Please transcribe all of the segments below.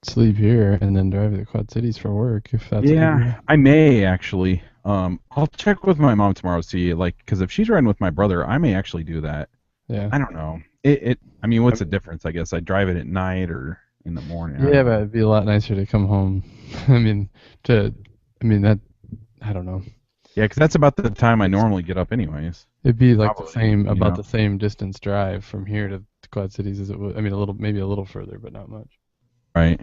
sleep here and then drive to the Quad Cities for work if that's what you do. Yeah, I may actually. I'll check with my mom tomorrow, see, like, because if she's riding with my brother, I may actually do that. Yeah. I don't know. I mean, what's the difference? I guess I drive it at night or in the morning. I Yeah, don't but know. it'd be a lot nicer to come home. I mean, to, I mean that, I don't know. Yeah, because that's about the time I normally get up, anyways. It'd be like the Probably, same, about the same distance drive from here to Quad Cities as it would. I mean, a little, maybe a little further, but not much. right?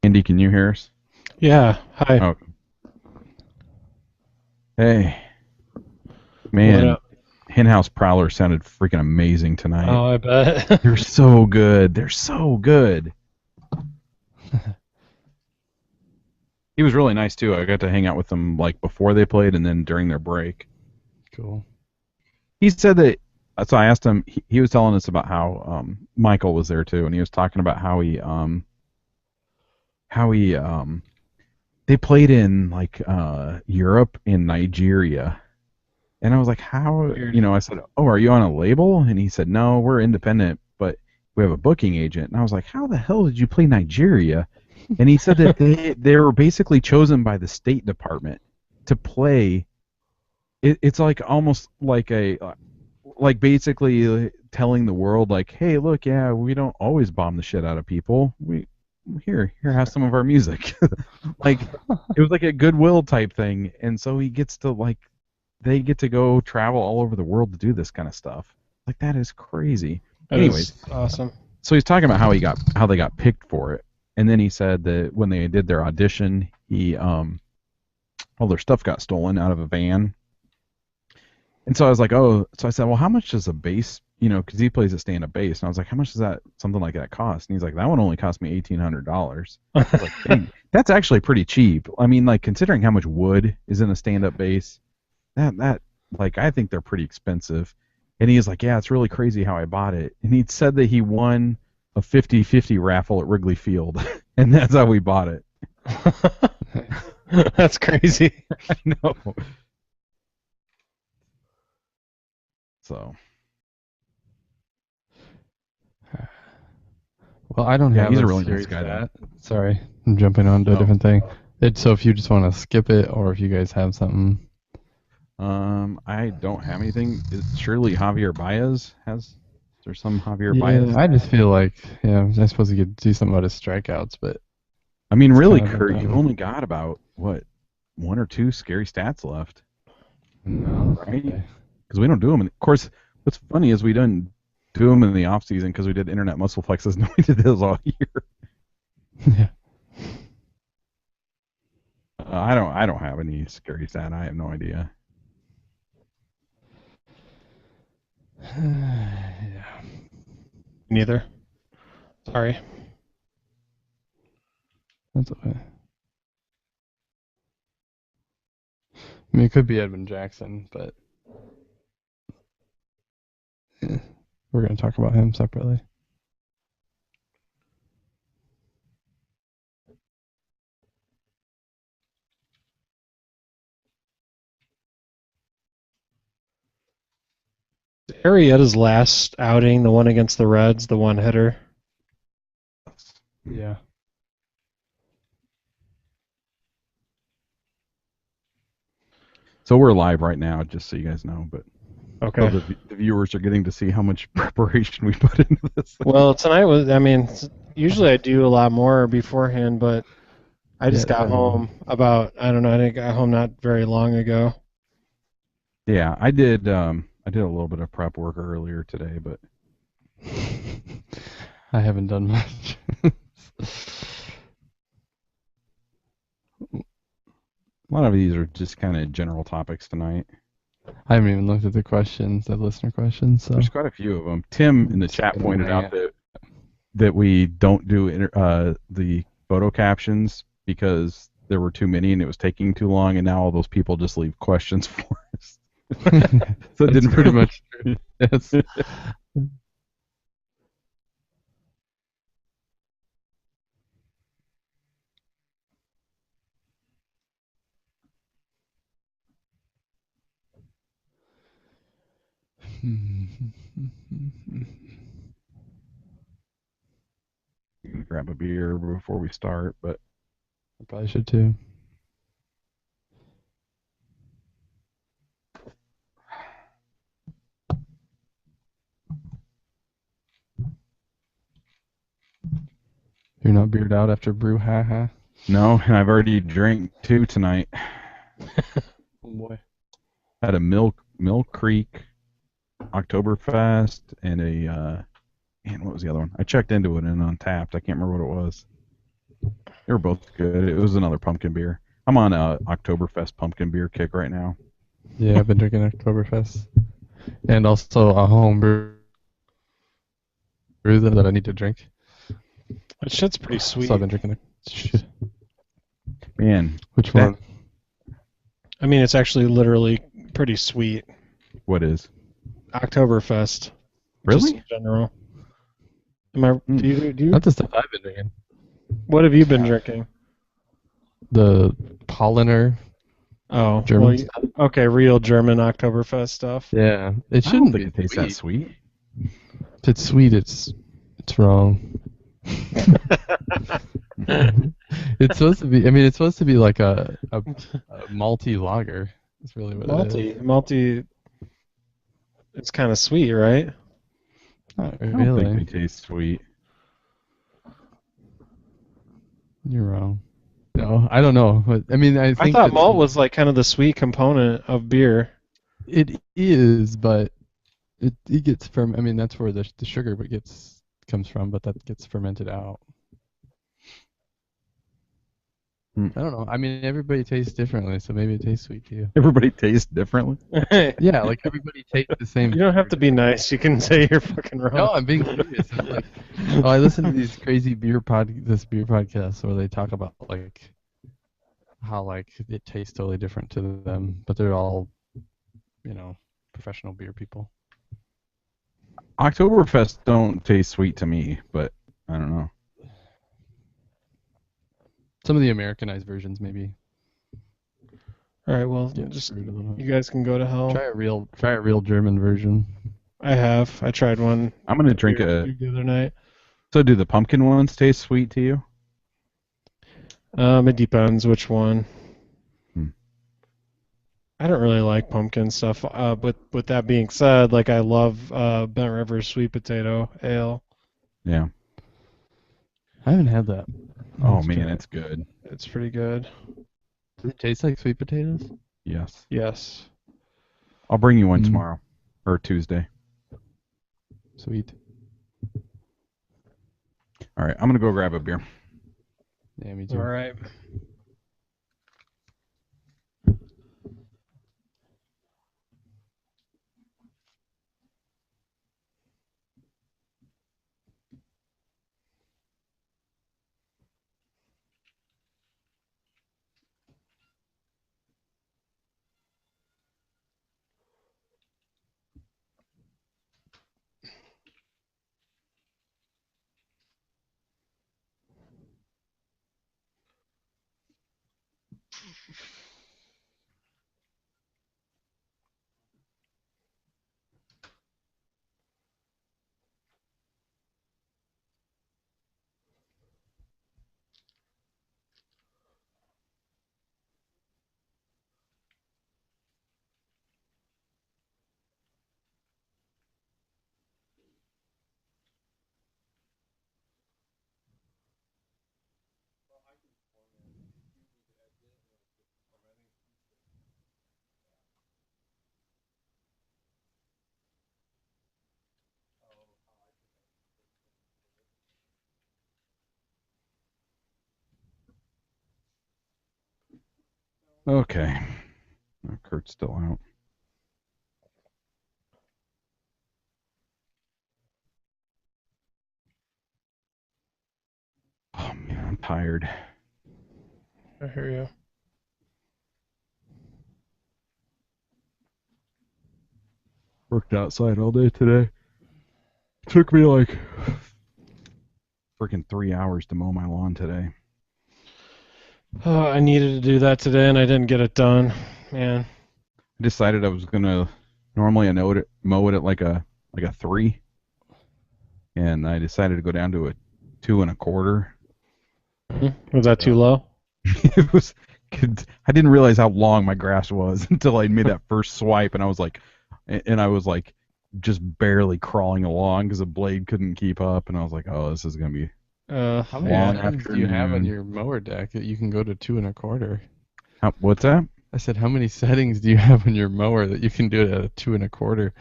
Andy, can you hear us? Yeah. Hi. Oh, hey, What man, up? Henhouse Prowler sounded freaking amazing tonight. Oh, I bet. They're so good. They're so good. He was really nice too. I got to hang out with them like before they played and then during their break. Cool. He said that. So I asked him. He was telling us about how Michael was there too, and he was talking about how he they played in like Europe and Nigeria. And I was like, how? Weird. I said, oh, are you on a label? And he said, no, we're independent, but we have a booking agent. And I was like, how the hell did you play Nigeria? And he said that they were basically chosen by the State Department to play. It's like almost like like basically telling the world like, hey, look, yeah, we don't always bomb the shit out of people. We here have some of our music. Like it was like a goodwill type thing, and so he gets to like they get to go travel all over the world to do this kind of stuff. Like that is crazy. That Anyways, is awesome. so he's talking about how they got picked for it, and then he said that when they did their audition, he all their stuff got stolen out of a van. And so I was like, oh, so I said, well, how much does a bass, because he plays a stand-up bass, and I was like, how much does that something like that cost? And he's like, that one only cost me $1,800. I was like, dang, that's actually pretty cheap. I mean, like considering how much wood is in a stand-up bass, that like I think they're pretty expensive. And he was like, yeah, it's really crazy how I bought it. And he said that he won a 50-50 raffle at Wrigley Field, and that's how we bought it. That's crazy. I know. So Well, I don't yeah, have he's a a really nice scary guy though. stat. Sorry, I'm jumping on to a Oh, different thing. So if you just want to skip it, or if you guys have something. I don't have anything. Surely Javier Baez has. Is there some Javier Yeah, Baez? I just feel like, yeah, I suppose you could do something about his strikeouts, but I mean, it's really, kind of Kurt, you've unknown. only got about what one or two scary stats left, No, right? okay. Because we don't do them. Of course, what's funny is we didn't do them in the off season because we did internet muscle flexes and we did those all year. Yeah. I don't have any scary stat. I have no idea. Yeah. Neither. Sorry. That's okay. I mean, it could be Edwin Jackson, but eh, we're going to talk about him separately. Arrieta's last outing, the one against the Reds, the one hitter. Yeah. So we're live right now, just so you guys know. But so Okay. the viewers are getting to see how much preparation we put into this thing. Well, tonight was, I mean, usually I do a lot more beforehand, but I Yeah. just got home about, I don't know, I got home not very long ago. Yeah, I did. I did a little bit of prep work earlier today, but I haven't done much. a lot of these are just kind of general topics tonight. I haven't even looked at the questions, the listener questions, so There's quite a few of them. Tim in I'm the just chat gonna pointed wing out it. that we don't do the photo captions because there were too many and it was taking too long, and now all those people just leave questions for us. So it That's didn't pretty really. much true. Yes. to grab a beer before we start, but I probably should too. You're not bearded out after brew, ha. no, and I've already drank 2 tonight. Oh boy. Had a Mill Creek Oktoberfest and a man, what was the other one? I checked into it and Untapped. I can't remember what it was. They were both good. It was another pumpkin beer. I'm on a Oktoberfest pumpkin beer kick right now. Yeah, I've been drinking Oktoberfest. And also a home brew that I need to drink. That shit's pretty sweet. So I've been drinking it. Man, Which one? I mean, it's actually literally pretty sweet. what is? Oktoberfest. Really? Just in general. Do you? Not the stuff I've been drinking. What have you been drinking? The Polliner Oh, German well, stuff. okay, real German Oktoberfest stuff. Yeah, it I don't shouldn't think be it tastes that sweet. If it's sweet, it's wrong. It's supposed to be. I mean, it's supposed to be like a malty lager. That's really what it is. Malty. It's kind of sweet, right? Not I don't really. think they taste sweet. You're wrong. No, I don't know. But, I mean, I I think thought that malt was like kind of the sweet component of beer. it is, but it gets I mean, that's where the sugar comes from, but that gets fermented out. Hmm. I don't know. I mean, everybody tastes differently, so maybe it tastes sweet to you. Everybody tastes differently. Yeah, like everybody tastes the same. You don't have to be nice. You can say you're fucking wrong. No, I'm being serious. I'm like, I listen to these crazy beer podcasts where they talk about like how like it tastes totally different to them, but they're all, professional beer people. Oktoberfest don't taste sweet to me, but I don't know. Some of the Americanized versions maybe All right, well, get just screwed a little bit. you guys can go to hell. Try a real German version. I tried one. I'm gonna drink the other night. So do the pumpkin ones taste sweet to you? It depends which one. Hmm. I don't really like pumpkin stuff. But with that being said, like I love Bent River sweet potato ale. Yeah. I haven't had that. Oh Let's man, try it. it's good. It's pretty good. Does it taste like sweet potatoes? Yes. Yes. I'll bring you one Mm. tomorrow or Tuesday. Sweet. All right, I'm gonna go grab a beer. Yeah, me too. All right. Okay. Oh, Kurt's still out. Oh man, I'm tired. I hear you. Worked outside all day today. Took me like freaking 3 hours to mow my lawn today. Oh, I needed to do that today and I didn't get it done. Man. I decided I was gonna normally I mow it at like a 3, and I decided to go down to a 2.25. Was that too low? It was. I didn't realize how long my grass was until I made that first swipe, and I was like, just barely crawling along because the blade couldn't keep up, and I was like, oh, this is gonna be How many long settings do you have on afternoon. your mower deck that you can go to 2.25? What's that? I said, how many settings do you have on your mower that you can do it at a 2.25?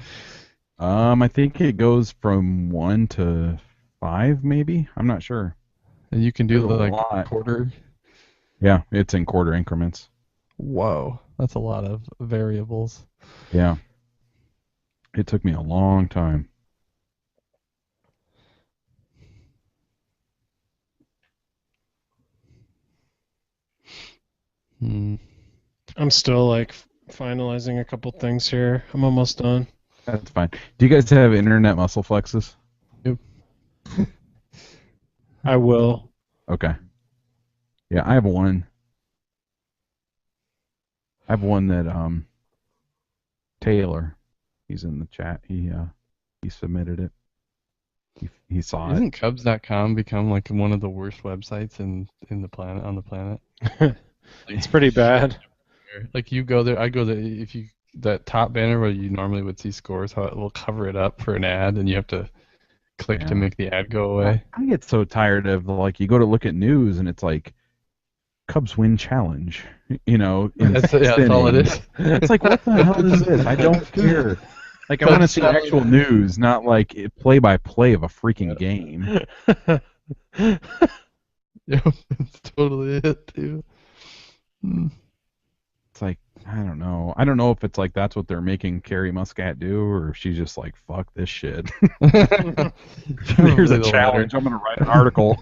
I think it goes from 1 to 5, maybe. I'm not sure. And you can do There's a like lot. quarter. Yeah, it's in quarter increments. Whoa, that's a lot of variables. Yeah, it took me a long time. Hmm. I'm still like finalizing a couple things here. I'm almost done. That's fine. Do you guys have internet muscle flexes? Yep. I will. Okay. Yeah, I have one. I have one that Taylor, he's in the chat. He submitted it. He saw it. Isn't Cubs.com become like one of the worst websites in the planet on the planet? It's pretty bad. Like you go there, I go there. If you that top banner where you normally would see scores, how it will cover it up for an ad, and you have to click to Yeah. make the ad go away. I get so tired of like you go to look at news and it's like Cubs win challenge, in That's sixth all it inning. is. It's like, what the hell is this? I don't care. Like, I want to see actual news, not like play-by-play of a freaking game. Yep, that's totally it, too. It's like, I don't know. I don't know if it's like that's what they're making Carrie Muscat do, or if she's just like, fuck this shit. Here's a The challenge. I'm gonna write an article.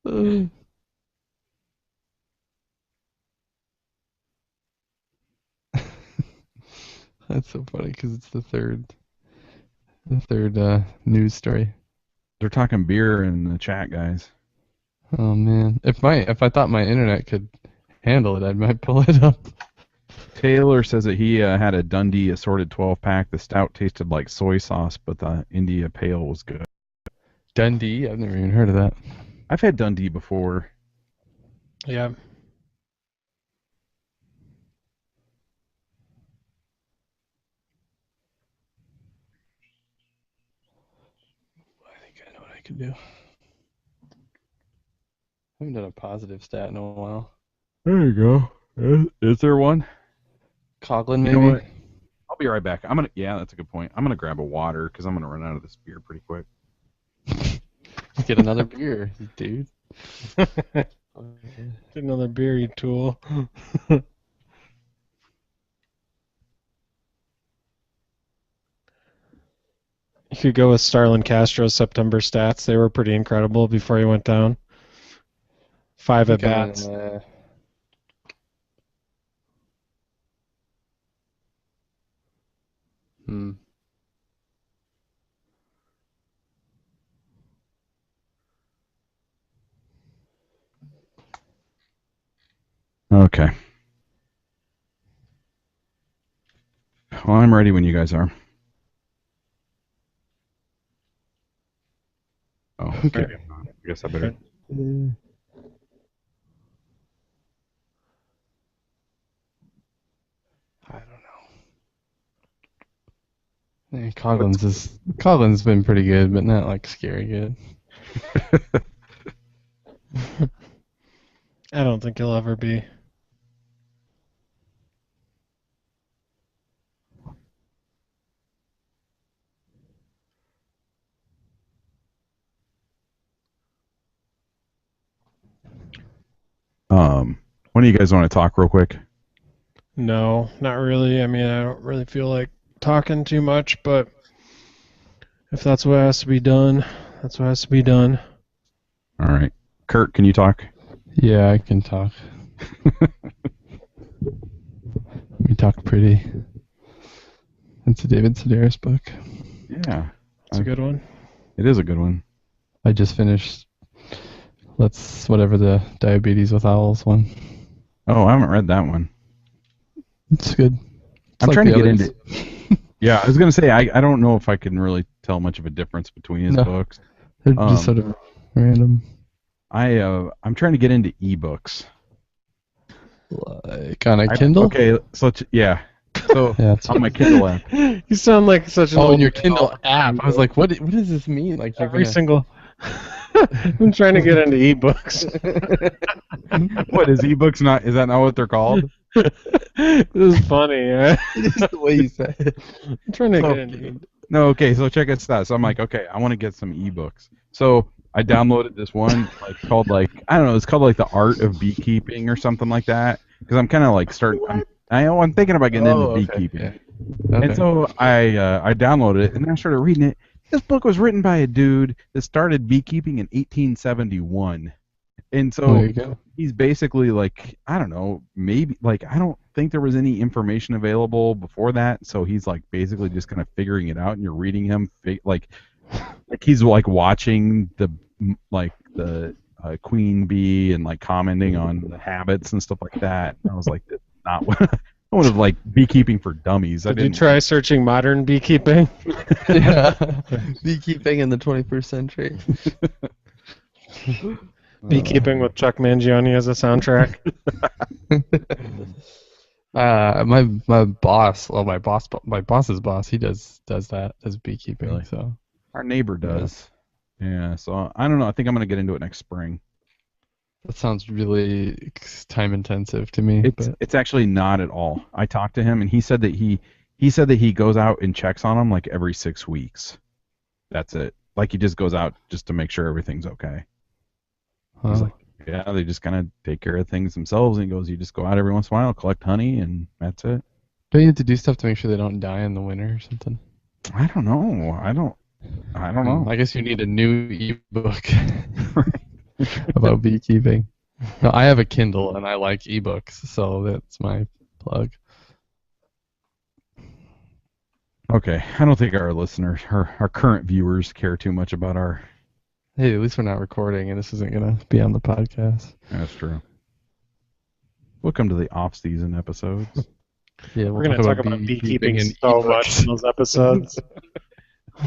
latter. That's so funny because it's the third news story. They're talking beer in the chat, guys. Oh man, if I thought my internet could handle it, I might pull it up. Taylor says that he had a Dundee assorted 12-pack. The stout tasted like soy sauce, but the India Pale was good. Dundee, I've never even heard of that. I've had Dundee before. Yeah. I think I know what I could do. I haven't done a positive stat in a while. There you go. Is there one? Coughlin, You maybe? know what? I'll be right back. Yeah, that's a good point. I'm gonna grab a water because I'm gonna run out of this beer pretty quick. Get another beer, dude. Get another beer, you tool. You could go with Starlin Castro's September stats. They were pretty incredible before he went down. 5 at bats. Okay. Well, I'm ready when you guys are. Oh, okay. I guess I better. I don't know. Yeah, Coughlin's been pretty good, but not like scary good. I don't think he'll ever be. When do you guys want to talk real quick? No, not really. I mean, I don't really feel like talking too much, but if that's what has to be done, that's what has to be done. All right. Kurt, can you talk? Yeah, I can talk. We talk pretty. It's a David Sedaris book. Yeah. It's a good one. It is a good one. I just finished whatever the Diabetes with Owls one. Oh, I haven't read that one. It's good. I'm trying to get into. Yeah, I was gonna say I don't know if I can really tell much of a difference between his books. They're just sort of random. I'm trying to get into ebooks. Like on a Kindle? Okay, so yeah. So Yeah, that's on my Kindle app. You sound like such an Oh, old in your man. Kindle app. I was like, what does this mean? Like you're Every gonna... single. I'm trying to get into ebooks. What is ebooks not? Is that not what they're called? This is funny. Just the way you say it. I'm trying to get Okay. into ebooks. No, okay. So check this out. So I'm like, okay, I want to get some ebooks. So I downloaded this one called I don't know. It's called like The Art of Beekeeping or something like that. Because I'm kind of like starting. I'm thinking about getting into beekeeping. Yeah. Okay. And so I downloaded it and then I started reading it. This book was written by a dude that started beekeeping in 1871. And There so you go. he's basically like, I don't know, maybe I don't think there was any information available before that. So he's like basically just kind of figuring it out and you're reading him like he's like watching the queen bee and like commenting on the habits and stuff like that. And I was like, this is not what I would have like beekeeping for dummies. Did you try searching modern beekeeping? Yeah. Beekeeping in the 21st century. Beekeeping with Chuck Mangione as a soundtrack. My boss, well, my boss's boss, he does beekeeping. Really? So Our neighbor does. Yeah, so I don't know. I think I'm gonna get into it next spring. that sounds really time intensive to me. It's actually not at all. I talked to him and he said that he goes out and checks on them like every 6 weeks. That's it. Like he just goes out just to make sure everything's okay. He's like, yeah, they just kind of take care of things themselves. And he goes, you just go out every once in a while, collect honey, and that's it. don't you have to do stuff to make sure they don't die in the winter or something? I don't know. I don't know. I guess you need a new ebook about beekeeping. No, I have a Kindle and I like ebooks, so that's my plug. Okay, I don't think our listeners, our current viewers, care too much about our. Hey, at least we're not recording, and this isn't gonna be on the podcast. That's true. Welcome to the off-season episodes. Yeah, We're going to talk about beekeeping so much in those episodes.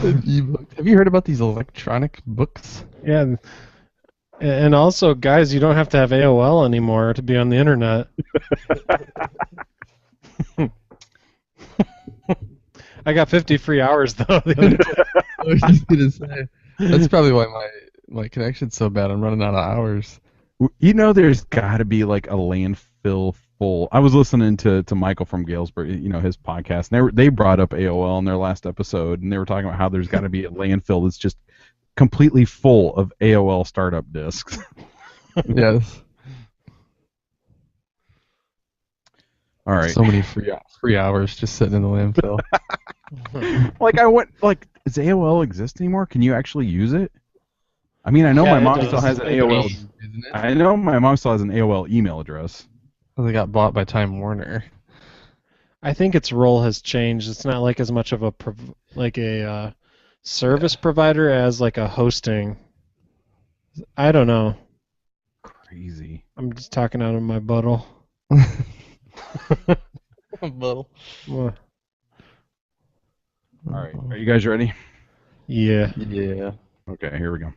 Ebook. Have you heard about these electronic books? Yeah. And also, guys, you don't have to have AOL anymore to be on the internet. I got 50 free hours, though. The other day. I was just gonna say that's probably why my connection's so bad. I'm running out of hours. You know, there's got to be like a landfill full. I was listening to Michael from Galesburg, his podcast, and they brought up AOL in their last episode, and they were talking about how there's got to be a landfill that's just completely full of AOL startup disks. Yes. All right. So many free hours just sitting in the landfill. Does AOL exist anymore? Can you actually use it? I mean, I know my mom still has an AOL. Isn't it? I know my mom still has an AOL email address. Well, they got bought by Time Warner. I think its role has changed. It's not like as much of a service provider as like a hosting. I don't know. Crazy. I'm just talking out of my butthole. Little. Well, All right. Are you guys ready? yeah. Yeah. Okay, here we go.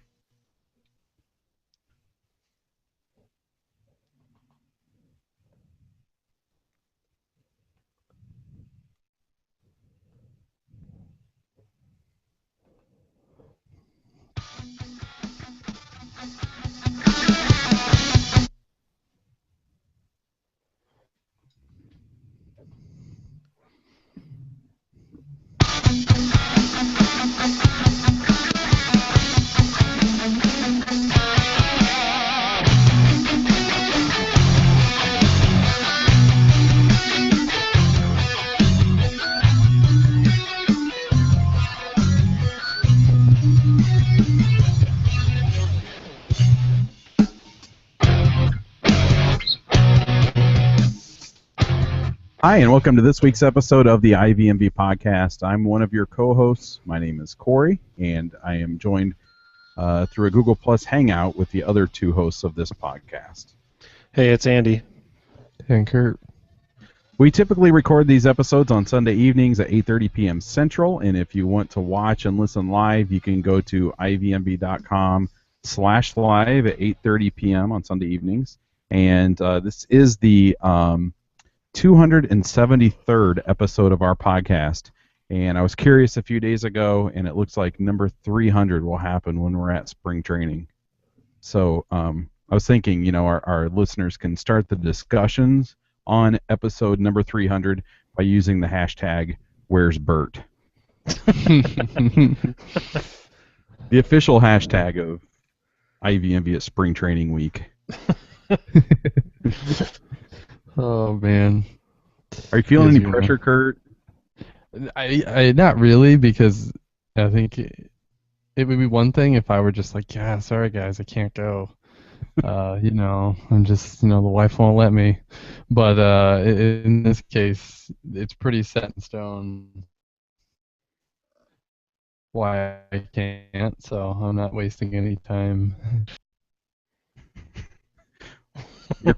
Hi, and welcome to this week's episode of the IVMV podcast. I'm one of your co-hosts. My name is Corey, and I am joined through a Google Plus Hangout with the other two hosts of this podcast. Hey, it's Andy. And Kurt. We typically record these episodes on Sunday evenings at 8:30 p.m. Central, and if you want to watch and listen live, you can go to ivmb.com/live at 8:30 p.m. on Sunday evenings. And this is the 273rd episode of our podcast. And I was curious a few days ago, and it looks like number 300 will happen when we're at spring training. So I was thinking, our listeners can start the discussions on episode number 300 by using the hashtag Where's Bert? The official hashtag of IVMV at Spring Training Week. Oh man. Are you feeling any Yes, pressure, Kurt? I not really, because I think it would be one thing if I were just like, yeah, sorry guys, I can't go. I'm just, the wife won't let me. But in this case, it's pretty set in stone why I can't, so I'm not wasting any time.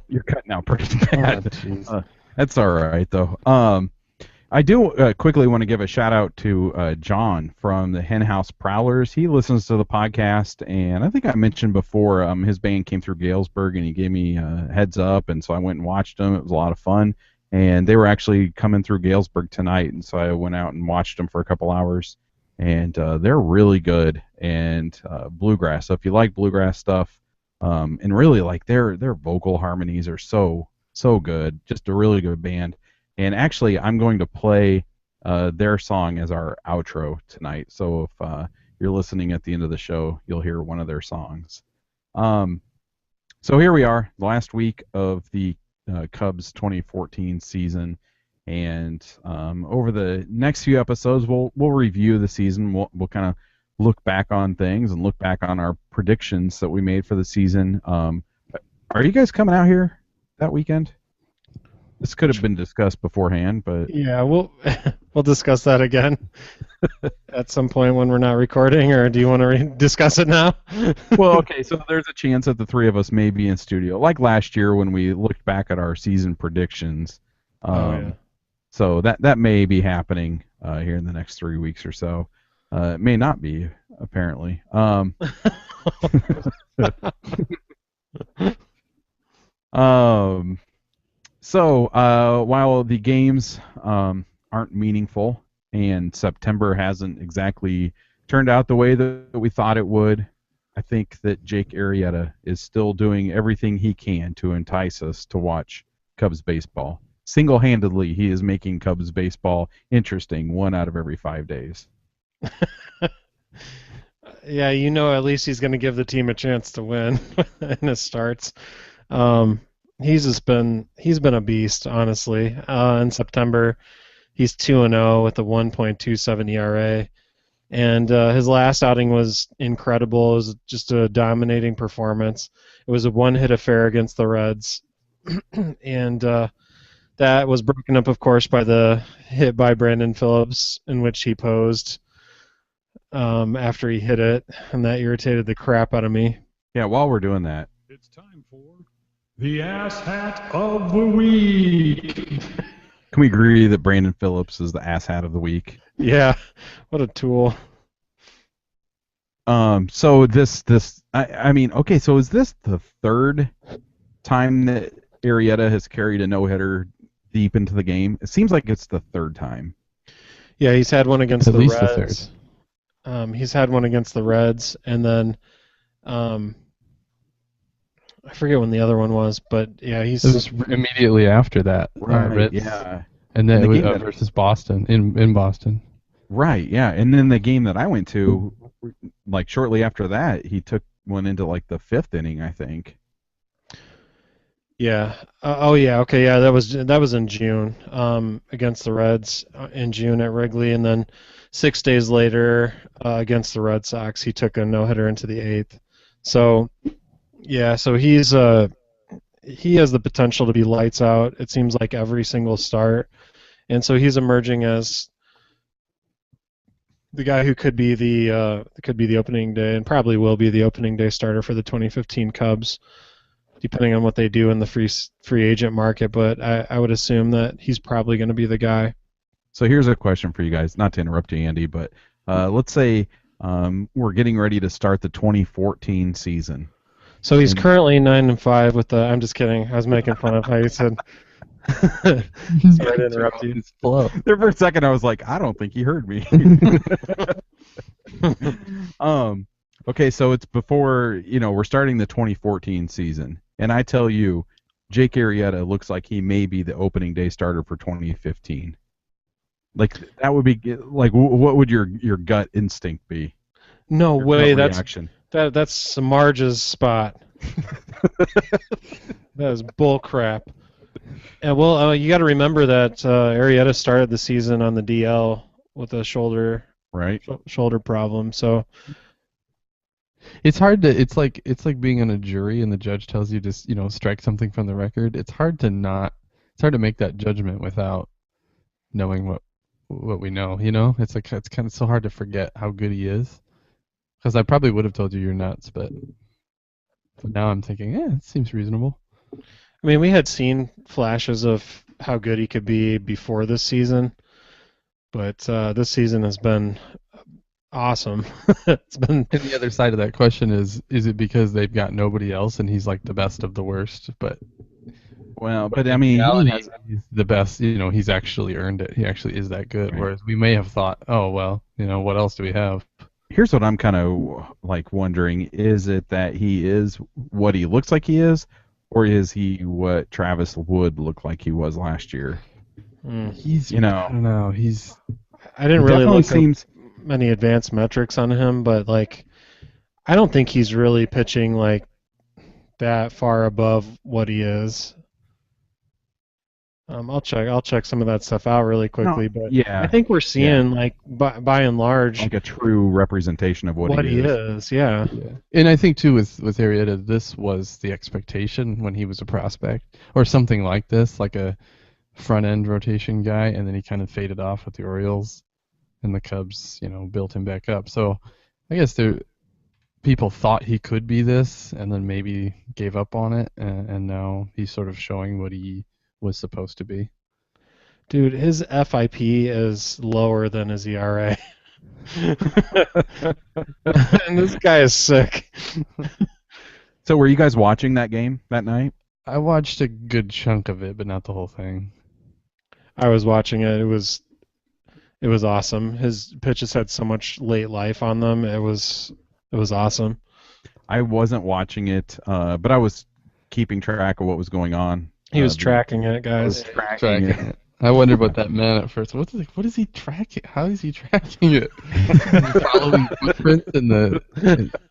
You're cutting out pretty Oh, bad. jeez. That's all right, though. I do quickly want to give a shout out to John from the Hen House Prowlers. He listens to the podcast, and I think I mentioned before his band came through Galesburg, and he gave me a heads up, and so I went and watched them. It was a lot of fun, and they were actually coming through Galesburg tonight, and so I went out and watched them for a couple hours, and they're really good, and bluegrass. So if you like bluegrass stuff, and really like their vocal harmonies are so good, just a really good band. And actually, I'm going to play their song as our outro tonight. So if you're listening at the end of the show, you'll hear one of their songs. So here we are, last week of the Cubs 2014 season. And over the next few episodes, we'll review the season. We'll kind of look back on things and look back on our predictions that we made for the season. Are you guys coming out here that weekend? This could have been discussed beforehand, but Yeah, we'll discuss that again at some point when we're not recording, or do you want to discuss it now? well, okay. So there's a chance that the three of us may be in studio, like last year when we looked back at our season predictions. Yeah. So that may be happening here in the next 3 weeks or so. It may not be, apparently. So while the games aren't meaningful and September hasn't exactly turned out the way that we thought it would, I think that Jake Arrieta is still doing everything he can to entice us to watch Cubs baseball. Single-handedly, he is making Cubs baseball interesting 1 out of every 5 days. Yeah, at least he's going to give the team a chance to win in his starts. He's been a beast, honestly. In September, he's 2-0 with a 1.27 ERA, and his last outing was incredible. It was just a dominating performance. It was a one-hit affair against the Reds, and that was broken up, of course, by the hit by Brandon Phillips, in which he posed after he hit it, and that irritated the crap out of me. Yeah, while we're doing that, It's time for the Ass Hat of the Week. can we agree that Brandon Phillips is the asshat of the week? Yeah, what a tool. So okay, so is this the third time that Arrieta has carried a no-hitter deep into the game? It seems like it's the third time. Yeah, he's had one against At the least the Reds. He's had one against the Reds, and then I forget when the other one was, but yeah, It was immediately after that. Reds, yeah. and then The it was game that- versus Boston in Boston. Right, yeah. And then the game that I went to, like shortly after that, he took one into like the 5th inning, I think. Yeah. Oh yeah. Okay. Yeah. That was in June. Against the Reds in June at Wrigley, and then 6 days later against the Red Sox, he took a no-hitter into the 8th. So yeah. So he has the potential to be lights out. It seems like every single start, and so he's emerging as the guy who could be the opening day, and probably will be the opening day starter for the 2015 Cubs. depending on what they do in the free agent market. But I would assume that he's probably going to be the guy. So here's a question for you guys, not to interrupt you, Andy, but let's say we're getting ready to start the 2014 season. So he's And- currently 9-5 with the. I'm just kidding. I was making fun of how you said. Sorry to interrupt you. It's flow. There for a second, I was like, I don't think he heard me. Okay, so it's before, we're starting the 2014 season, and I tell you, Jake Arrieta looks like he may be the opening day starter for 2015. Like, that would be, like, what would your gut instinct be? No Your way. gut That's reaction? that's Samardz's spot. That is bull crap. And well, you got to remember that Arrieta started the season on the DL with a shoulder Right? problem. So It's hard to. It's like being on a jury and the judge tells you to strike something from the record. It's hard to not. It's hard to make that judgment without knowing what we know. It's like it's kind of so hard to forget how good he is. Because I probably would have told you you're nuts, but now I'm thinking, it seems reasonable. I mean, we had seen flashes of how good he could be before this season, but this season has been awesome. It's been. And the other side of that question is it because they've got nobody else and he's like the best of the worst? But Well, but I mean, he has, he's the best. He's actually earned it. He actually is that good. Right. Whereas we may have thought, oh well, what else do we have? here's what I'm kind of like wondering: is it that he is what he looks like he is, or is he what Travis Wood looked like he was last year? He's I don't know. He's I didn't really definitely look seems. at many advanced metrics on him, but like, I don't think he's really pitching like that far above what he is. I'll check some of that stuff out really quickly, but Yeah, I think we're seeing like by and large like a true representation of what he is. Yeah. and I think too with Arrieta, this was the expectation when he was a prospect or something like this, like a front end rotation guy, and then he kind of faded off with the Orioles, and the Cubs, built him back up. So I guess people thought he could be this, and then maybe gave up on it, and now he's sort of showing what he was supposed to be. Dude, his FIP is lower than his ERA. And this guy is sick. So were you guys watching that game that night? I watched a good chunk of it, but not the whole thing. I was watching it. It was awesome. His pitches had so much late life on them. It was awesome. I wasn't watching it, but I was keeping track of what was going on. He was tracking it, guys. Tracking it. I wondered what that meant at first. What is he tracking? How is he tracking it? Following footprints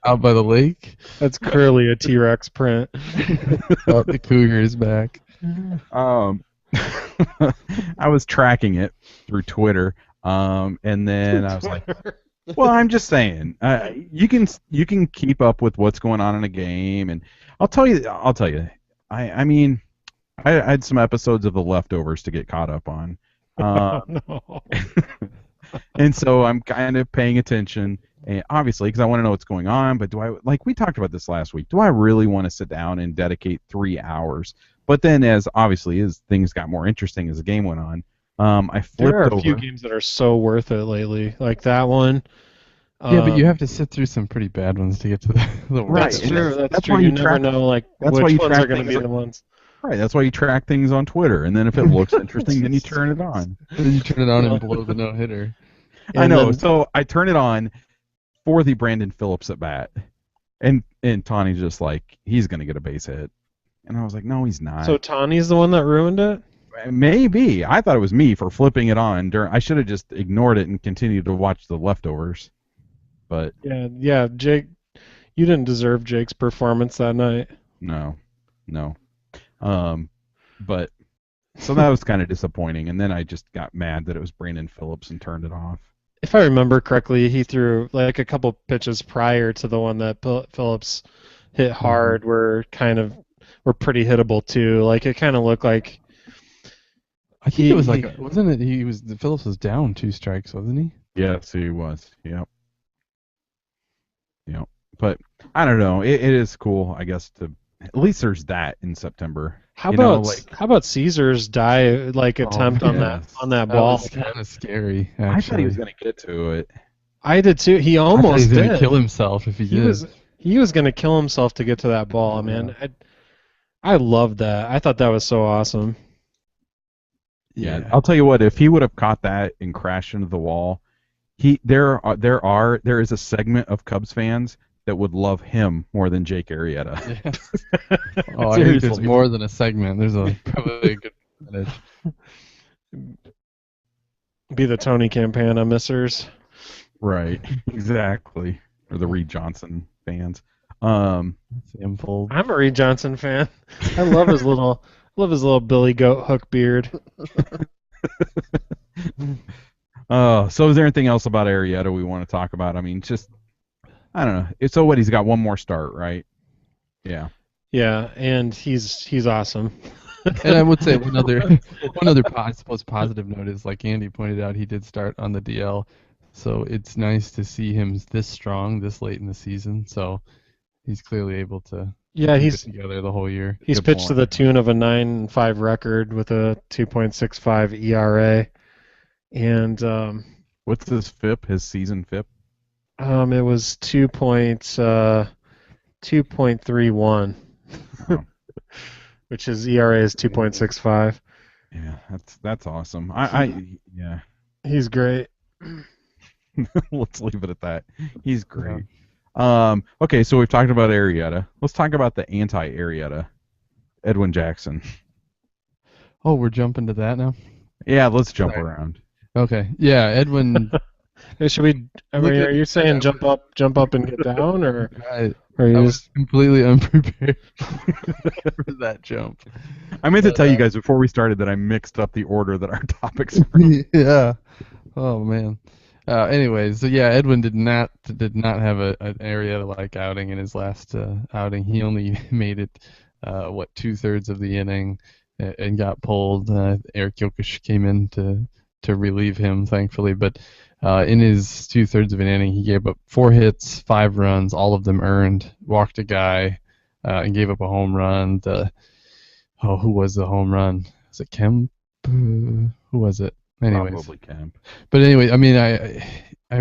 out by the lake? That's clearly a T-Rex print. Oh, the cougar is back. I was tracking it through Twitter, and then I was like, "Well, I'm just saying, you can keep up with what's going on in a game." And I'll tell you, I mean, I had some episodes of The Leftovers to get caught up on, No. and so I'm kind of paying attention, and obviously because I want to know what's going on. But like we talked about this last week? Do I really want to sit down and dedicate 3 hours? But then, as things got more interesting as the game went on, I flipped There are a over. few games that are so worth it lately, like that one. Yeah, but you have to sit through some pretty bad ones to get to the Right, That's and true. that's That's true. why You you never track- know, like that's why which you ones track are going to things be the ones. Right, that's why you track things on Twitter, and then if it looks interesting, then you turn it on. Then you turn it on and blow the no hitter. I And know. then- So I turn it on for the Brandon Phillips at bat, and Tawny's just like, he's gonna get a base hit, and I was like, no, he's not. So Tawny's the one that ruined it? Maybe I thought it was me for flipping it on. I should have just ignored it and continued to watch The Leftovers, but Yeah, Jake, you didn't deserve Jake's performance that night. no. But so that was kind of disappointing, and then I just got mad that it was Brandon Phillips and turned it off. If I remember correctly, he threw like a couple pitches prior to the one that Phillips hit hard were pretty hittable too. Like it kind of looked like I think it was like, wasn't it? Phillips was down 2 strikes, wasn't he? Yes, he was. Yep. But I don't know. It is cool, I guess, to at least there's that in September. How You know, about how about Caesar's attempt on yes. that That ball? was kind of scary, I thought he was actually. going to get to it. I did too. He I thought he almost was going to did. kill himself if he He did. was going to kill himself to get to that ball, man. I loved that. I thought that was so awesome. Yeah, I'll tell you what. If he would have caught that and crashed into the wall, there is a segment of Cubs fans that would love him more than Jake Arrieta. Yeah. Oh, I think there's Seriously. more than a segment. There's probably a good percentage. Be the Tony Campana missers. Right, exactly. Or the Reed Johnson fans. Sam Fold. I'm a Reed Johnson fan. I love his little Billy Goat hook beard. So is there anything else about Arrieta we want to talk about? I mean, just I don't know. So what? He's got one more start, right? Yeah. Yeah, and he's awesome. And I would say one other I suppose positive note is, like Andy pointed out, he did start on the DL, so it's nice to see him this strong this late in the season. So he's clearly able to Yeah, keep it he's together the whole year. he's Good pitched to point. the tune of a 9.5 record with a 2.65 ERA, and What's his FIP? His season FIP? it was 2.31, Wow. which his ERA is 2.65. Yeah, that's awesome. Yeah. He's great. Let's leave it at that. He's great. Okay, so we've talked about Arrieta. Let's talk about the anti-Arrieta, Edwin Jackson. Oh, we're jumping to that now. Yeah, let's jump Sorry. around. Okay, yeah, Edwin. Should we? Are you saying jump up and get down, or I are you was just? completely unprepared for that jump. I meant to But, tell you guys before we started that I mixed up the order that our topics are. Yeah. Oh man. Anyways, so yeah, Edwin did not have an Arrieta-like outing in his last outing. He only made it 2/3 of the inning and got pulled. Eric Jokic came in to relieve him, thankfully. But in his 2/3 of an inning, he gave up 4 hits, 5 runs, all of them earned. Walked a guy and gave up a home run. Who was the home run? Was it Kemp? Who was it? Anyways. Probably Kemp. But anyway, I mean, I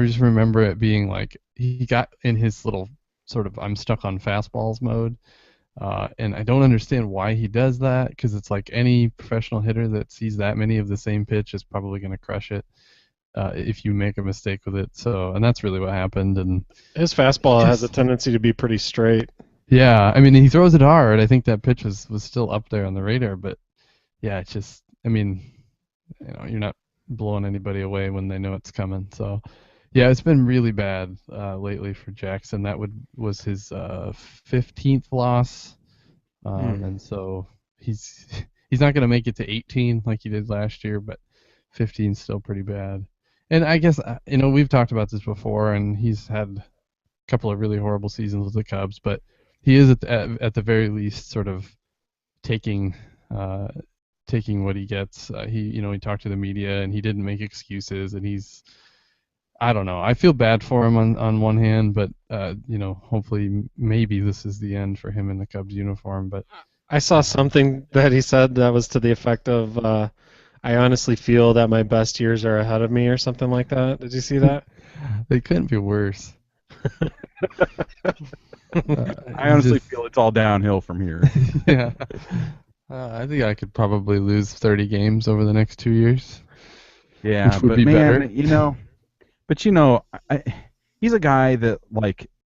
just remember it being like he got in his little sort of I'm stuck on fastballs mode, and I don't understand why he does that, because it's like any professional hitter that sees that many of the same pitch is probably going to crush it if you make a mistake with it. So, and that's really what happened. And His fastball has a tendency to be pretty straight. yeah, I mean, he throws it hard. I think that pitch was still up there on the radar, but yeah, it's just, I mean, you're not blowing anybody away when they know it's coming. So, yeah, it's been really bad lately for Jackson. That was his 15th loss, and so he's not going to make it to 18 like he did last year, but 15 is still pretty bad. And I guess we've talked about this before, and he's had a couple of really horrible seasons with the Cubs, but he is at the very least sort of taking what he gets. He talked to the media and he didn't make excuses, and I don't know. I feel bad for him on one hand, but hopefully maybe this is the end for him in the Cubs uniform. But I saw something that he said that was to the effect of, "I honestly feel that my best years are ahead of me," or something like that. Did you see that? they couldn't be worse. I honestly feel it's all downhill from here. Yeah. I think I could probably lose 30 games over the next 2 years. Yeah, Which would but be man, better. he's a guy that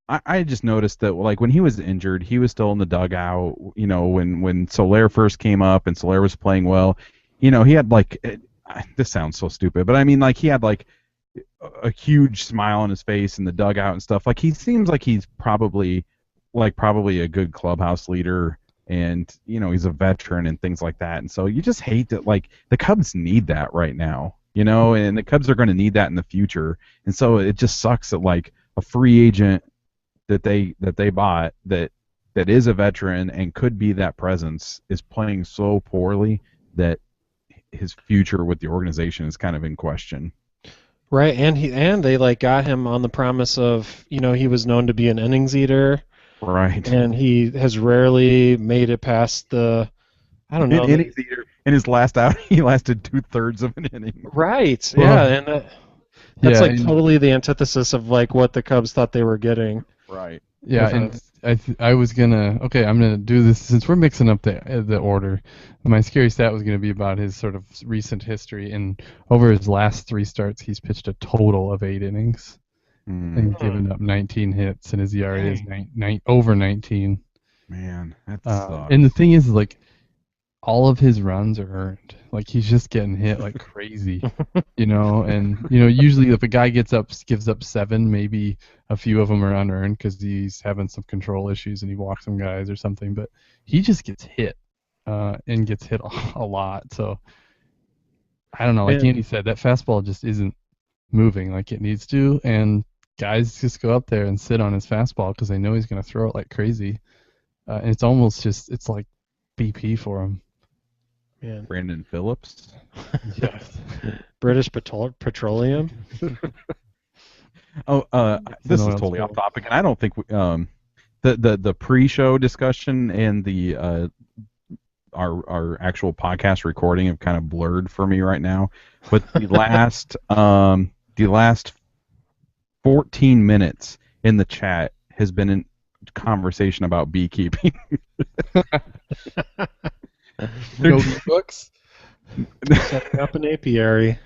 I just noticed that when he was injured, he was still in the dugout. When Soler first came up and Soler was playing well, he had this sounds so stupid, but I mean he had a huge smile on his face in the dugout and stuff. He seems like he's probably a good clubhouse leader. And he's a veteran and things like that, and so you just hate that. The Cubs need that right now, and the Cubs are going to need that in the future. And so it just sucks that a free agent that they bought that is a veteran and could be that presence is playing so poorly that his future with the organization is kind of in question. Right, and they got him on the promise of, he was known to be an innings eater. Right. and he has rarely made it past the. I don't know. In innings either. In his last out, he lasted 2/3 of an inning. Right. Well, Yeah, and that's yeah, like and- totally the antithesis of like what the Cubs thought they were getting. Right. Yeah, with and him. I was gonna I'm gonna do this since we're mixing up the order. My scary stat was gonna be about his sort of recent history, and over his last 3 starts, he's pitched a total of 8 innings Mm, and given up 19 hits, and his ERA is Dang. over 19. man, that sucks. And the thing is, like, all of his runs are earned. Like, he's just getting hit like crazy, you know. And usually if a guy gives up 7, maybe a few of them are unearned because he's having some control issues and he walks some guys or something. But he just gets hit, and gets hit a lot. So I don't know. Like Man. Andy said, that fastball just isn't moving like it needs to, and guys just go up there and sit on his fastball because they know he's going to throw it like crazy. And it's almost it's like BP for him. Man. Brandon Phillips. Yes. British Petroleum. Oh, this is oil totally spill. off topic, and I don't think the pre-show discussion and the our actual podcast recording have kind of blurred for me right now. But the last 14 minutes in the chat has been in conversation about beekeeping. No books. Setting up an apiary.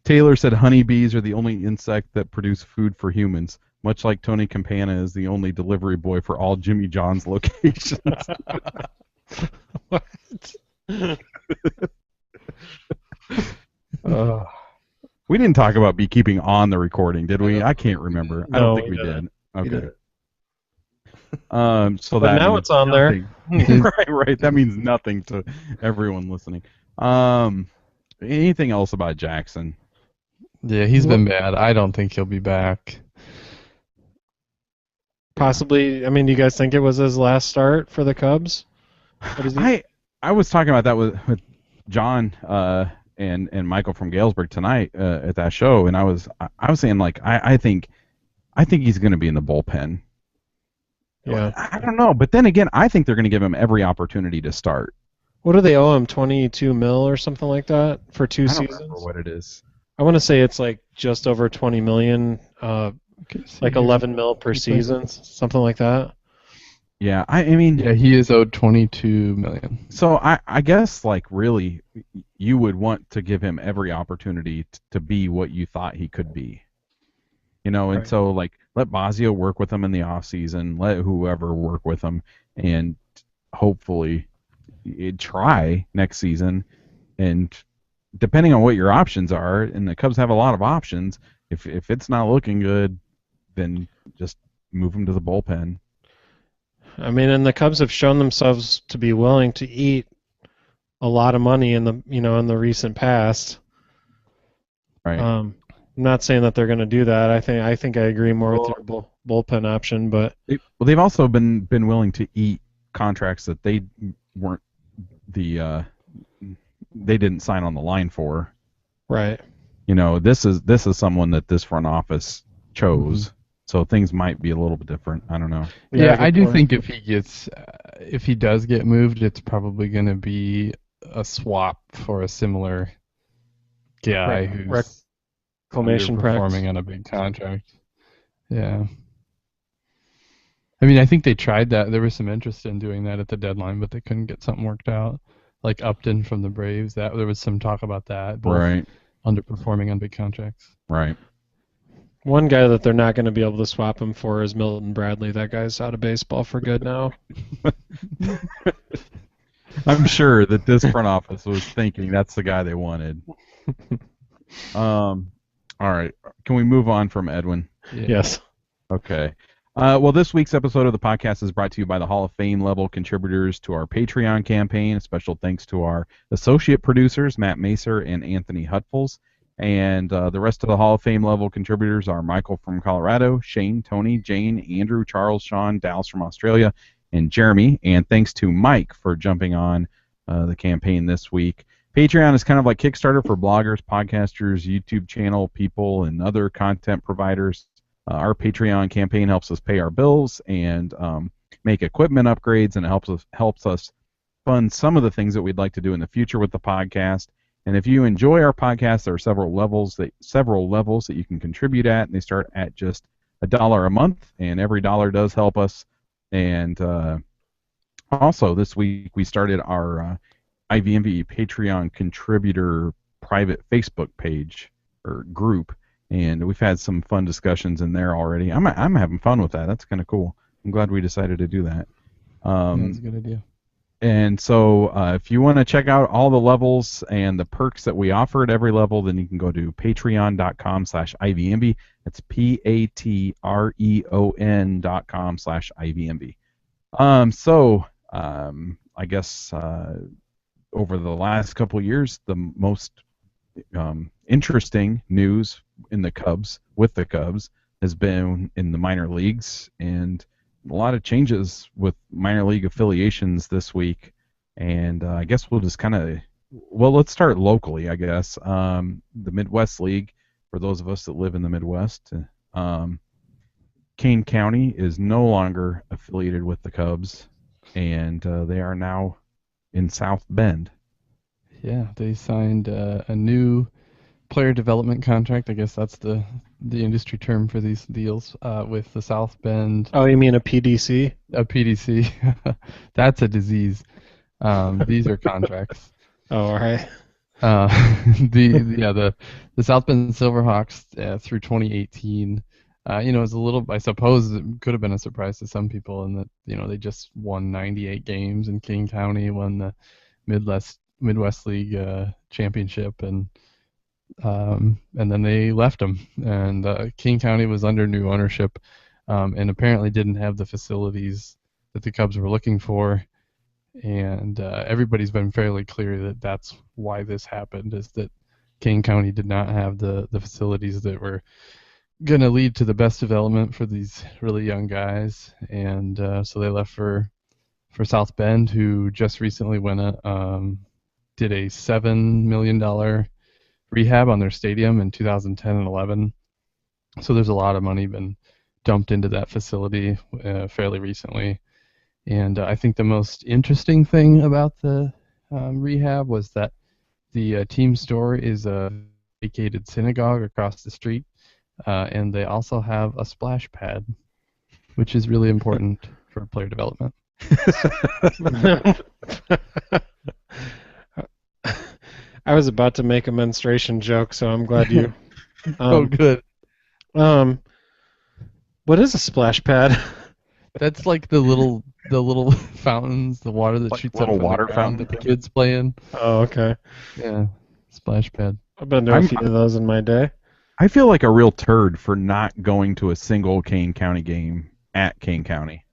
Taylor said honeybees are the only insect that produce food for humans, much like Tony Campana is the only delivery boy for all Jimmy John's locations. What? We didn't talk about beekeeping on the recording, did we? I can't remember. I No, don't think we we did. didn't. Okay. So But that now means it's on there. nothing. right. That means nothing to everyone listening. Anything else about Jackson? Yeah, he's been bad. I don't think he'll be back. Possibly. I mean, do you guys think it was his last start for the Cubs? What is he? I was talking about that with John and Michael from Galesburg tonight at that show, and I was saying, like, I think he's going to be in the bullpen. Yeah. I don't know, but then again, I think they're going to give him every opportunity to start. What do they owe him? 22 mil or something like that for 2 I don't seasons? remember what it is. I want to say it's like just over 20 million, Okay, see like here. 11 mil per season, something like that. Yeah, I mean, Yeah, he is owed 22 million. so I guess, like, really, you would want to give him every opportunity to be what you thought he could be. And Right. so, like, let Bosio work with him in the off season, let whoever work with him, and hopefully try next season. And depending on what your options are, and the Cubs have a lot of options, if it's not looking good, then just move him to the bullpen. I mean, and the Cubs have shown themselves to be willing to eat a lot of money in the recent past. Right. I'm not saying that they're going to do that. I think I agree more with your bullpen option, but Well, they've also been willing to eat contracts that they weren't they didn't sign on the line for. right. This is someone that this front office chose, so things might be a little bit different. I don't know. Yeah, good I do point. think if he does get moved, it's probably going to be a swap for a similar guy who's Reclamation practice. underperforming on a big contract. Yeah. I mean, I think they tried that. There was some interest in doing that at the deadline, but they couldn't get something worked out. Like Upton from the Braves, there was some talk about that. Both Right. underperforming on big contracts. Right. One guy that they're not going to be able to swap him for is Milton Bradley. That guy's out of baseball for good now. I'm sure that this front office was thinking that's the guy they wanted. All right. Can we move on from Edwin? Yeah. Yes. Okay. Well, this week's episode of the podcast is brought to you by the Hall of Fame level contributors to our Patreon campaign. A special thanks to our associate producers, Matt Macer and Anthony Hutfels. And the rest of the Hall of Fame level contributors are Michael from Colorado, Shane, Tony, Jane, Andrew, Charles, Sean, Dallas from Australia, and Jeremy. And thanks to Mike for jumping on the campaign this week. Patreon is kind of like Kickstarter for bloggers, podcasters, YouTube channel people, and other content providers. Our Patreon campaign helps us pay our bills and make equipment upgrades, and it helps us fund some of the things that we'd like to do in the future with the podcast. And if you enjoy our podcast, there are several levels that you can contribute at, and they start at just $1 a month, and every dollar does help us. And also this week we started our IVMV Patreon contributor private Facebook page or group, and we've had some fun discussions in there already. I'm having fun with that. That's kind of cool. I'm glad we decided to do that. That's a good idea. And so if you want to check out all the levels and the perks that we offer at every level, then you can go to patreon.com/IVMV. That's patreon.com/IVMV. I guess over the last couple of years, the most interesting news in the Cubs, with the Cubs, has been in the minor leagues, and a lot of changes with minor league affiliations this week. And I guess we'll just let's start locally, I guess. The Midwest League, for those of us that live in the Midwest, Kane County is no longer affiliated with the Cubs, and they are now in South Bend. Yeah, they signed a new player development contract. I guess that's the industry term for these deals with the South Bend. Oh, you mean a PDC? A PDC. That's a disease. These are contracts. Oh, all right. The South Bend Silverhawks through 2018. It's a little. I suppose it could have been a surprise to some people in that they just won 98 games, and King County won the Midwest League championship, and then they left them. And King County was under new ownership, and apparently didn't have the facilities that the Cubs were looking for. And everybody's been fairly clear that that's why this happened, is that King County did not have the facilities that were going to lead to the best development for these really young guys. And so they left for South Bend, who just recently did a $7 million rehab on their stadium in 2010 and 11. So there's a lot of money been dumped into that facility fairly recently. And I think the most interesting thing about the rehab was that the team store is a vacated synagogue across the street, and they also have a splash pad, which is really important for player development. I was about to make a menstruation joke, so I'm glad you. Oh, good. What is a splash pad? That's like the little fountains, the water that Like shoots little up from water the ground fountain that the kids play in. Oh, okay. Yeah, splash pad. I've been to a few of those in my day. I feel like a real turd for not going to a single Kane County game at Kane County.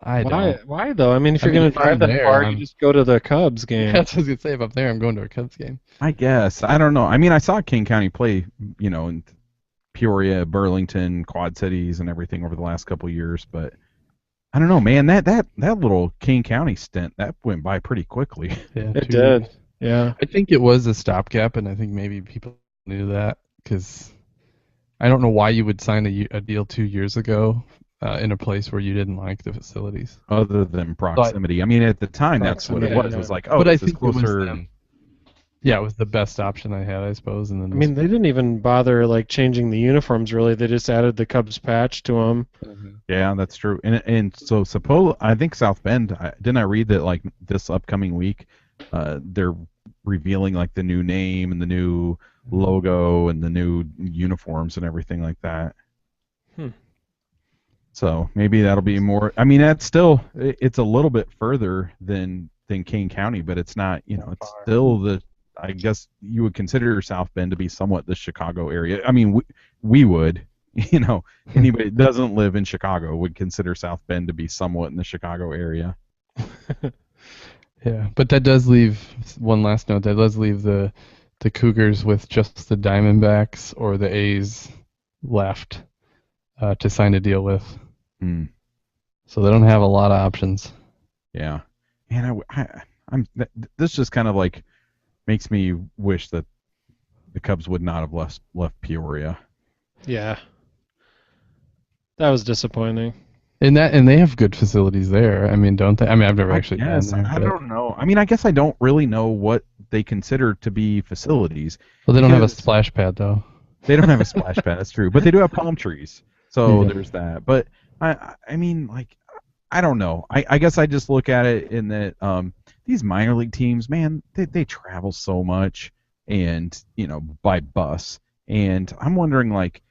I don't. Why though? I mean, if you're I mean, going to drive that there, far, you just go to the Cubs game. That's what I was gonna say. If I'm there, I'm going to a Cubs game. I guess. I don't know. I mean, I saw Kane County play, in Peoria, Burlington, Quad Cities, and everything over the last couple of years, but I don't know, man. That little Kane County stint, that went by pretty quickly. Yeah, It 2 did. years. Yeah. I think it was a stopgap, and I think maybe people knew that because I don't know why you would sign a deal 2 years ago in a place where you didn't like the facilities. Other than proximity. I mean, at the time, that's what it was. Proximity, It was yeah. like, oh, But I this is think it was closer. them. Yeah, it was the best option I had, I suppose. And then I mean, they didn't even bother changing the uniforms. Really, they just added the Cubs patch to them. Yeah, that's true. And so I think South Bend. Didn't I read that this upcoming week, they're revealing the new name and the new logo and the new uniforms and everything like that. So maybe that'll be more. I mean, it's a little bit further than Kane County, but it's not. It's still I guess you would consider South Bend to be somewhat the Chicago area. I mean, we would. Anybody that doesn't live in Chicago would consider South Bend to be somewhat in the Chicago area. Yeah, but that does leave one last note. That does leave the Cougars with just the Diamondbacks or the A's left to sign a deal with. So they don't have a lot of options. Yeah, man, this just kind of makes me wish that the Cubs would not have left Peoria. Yeah. That was disappointing. And they have good facilities there. I mean, don't they? I mean, I've never I actually been guess there. I But, don't know. I mean, I guess I don't really know what they consider to be facilities. well, they don't have a Because- splash pad though. They don't have a splash pad. That's true, but they do have palm trees. So Yeah. there's that. But I mean, like, I don't know. I guess I just look at it in that these minor league teams, man, they travel so much, and by bus, and I'm wondering, like,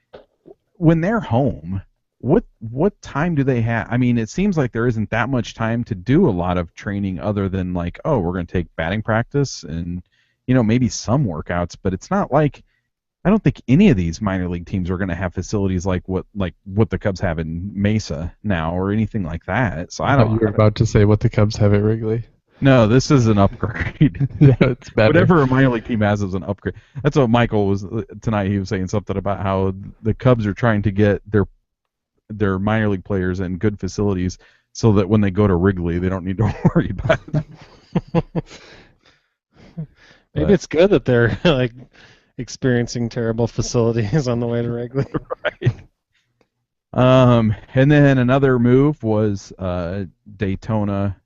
when they're home, what time do they have? I mean, it seems like there isn't that much time to do a lot of training other than, like, oh, we're going to take batting practice and maybe some workouts, but it's not like I don't think any of these minor league teams are going to have facilities like what the Cubs have in Mesa now or anything like that. So I thought don't. you were about to say what the Cubs have at Wrigley. No, this is an upgrade. Yeah, it's better. Whatever a minor league team has is an upgrade. That's what Michael was tonight. He was saying something about how the Cubs are trying to get their minor league players in good facilities so that when they go to Wrigley, they don't need to worry about it. Maybe it's good that they're like experiencing terrible facilities on the way to Wrigley. Right. And then another move was Daytona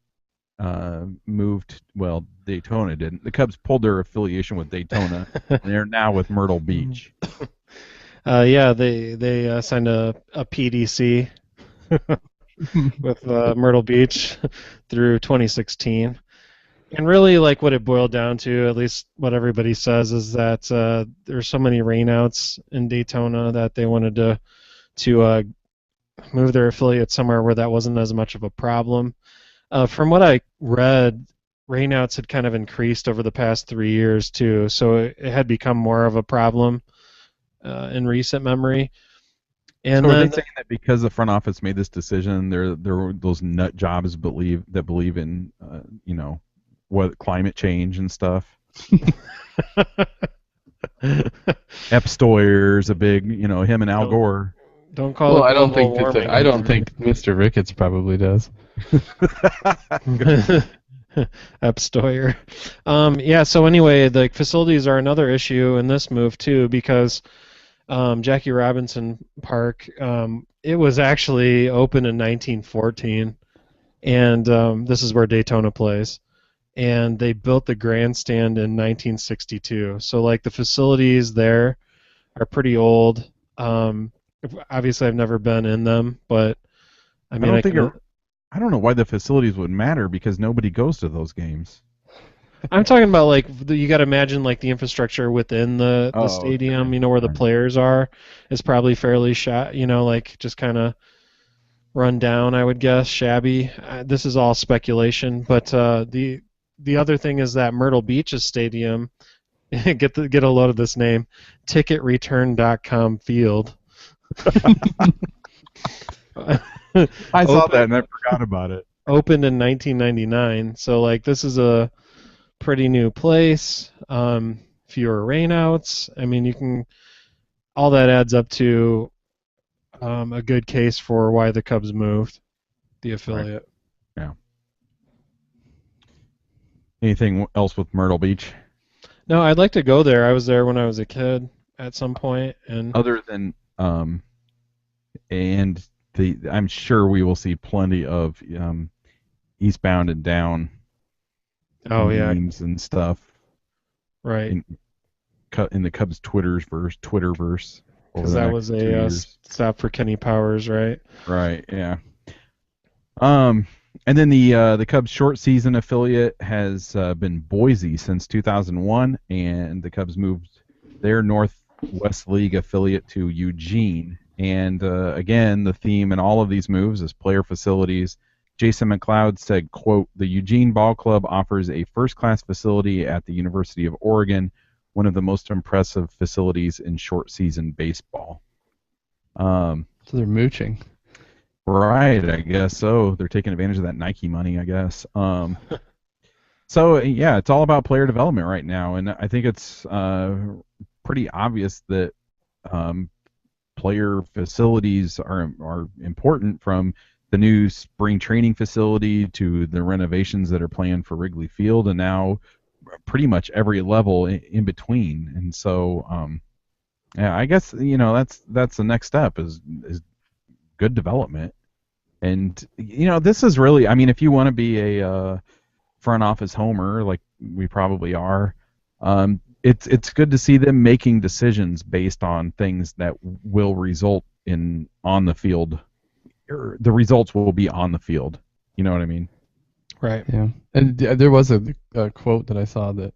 moved. Well, Daytona didn't. The Cubs pulled their affiliation with Daytona, and they're now with Myrtle Beach. Yeah, they signed a PDC with Myrtle Beach through 2016. And really, like, what it boiled down to, at least what everybody says, is that there's so many rainouts in Daytona that they wanted to move their affiliate somewhere where that wasn't as much of a problem. From what I read, rainouts had kind of increased over the past 3 years too, so it had become more of a problem in recent memory. And So are then, they saying that because the front office made this decision, there were those nut jobs that believe in what climate change and stuff? Epsteier's a big, him and Al Gore. don't call Well, it I don't global think warming. I don't think Mr. Ricketts probably does. Epsteyer. Yeah, so anyway, the facilities are another issue in this move too, because Jackie Robinson Park, it was actually opened in 1914, and this is where Daytona plays. And they built the grandstand in 1962. So, like, the facilities there are pretty old. Obviously, I've never been in them, but I mean, I don't know why the facilities would matter because nobody goes to those games. I'm talking about, like, you got to imagine, like, the infrastructure within the Oh, stadium, okay. where the Right. players are, is probably fairly like, just kind of run down, I would guess, shabby. This is all speculation, but the other thing is that Myrtle Beach's stadium, get a load of this name, ticketreturn.com field. I saw that and I forgot about it. Opened in 1999, so, like, this is a pretty new place. Fewer rainouts. I mean, all that adds up to a good case for why the Cubs moved the affiliate. Yeah. Anything else with Myrtle Beach? No, I'd like to go there. I was there when I was a kid at some point, and Other than I'm sure we will see plenty of Eastbound and Down oh yeah, memes and stuff right, in the Cubs Twitterverse. because that was a stop for Kenny Powers, right? Right, yeah. And then the Cubs short season affiliate has been Boise since 2001, and the Cubs moved their Northwest League affiliate to Eugene. And again, the theme in all of these moves is player facilities. Jason McLeod said, quote, "The Eugene Ball Club offers a first-class facility at the University of Oregon, one of the most impressive facilities in short season baseball." So they're mooching. Right, I guess so. They're taking advantage of that Nike money, I guess. So yeah, it's all about player development right now, and I think it's pretty obvious that player facilities are important, from the new spring training facility to the renovations that are planned for Wrigley Field, and now pretty much every level in between. And so, yeah, I guess that's the next step is good development. And this is really, I mean, if you want to be a front office homer, like we probably are, it's good to see them making decisions based on things that will result in on the field. The results will be on the field. You know what I mean? Right. Yeah. And there was a quote that I saw that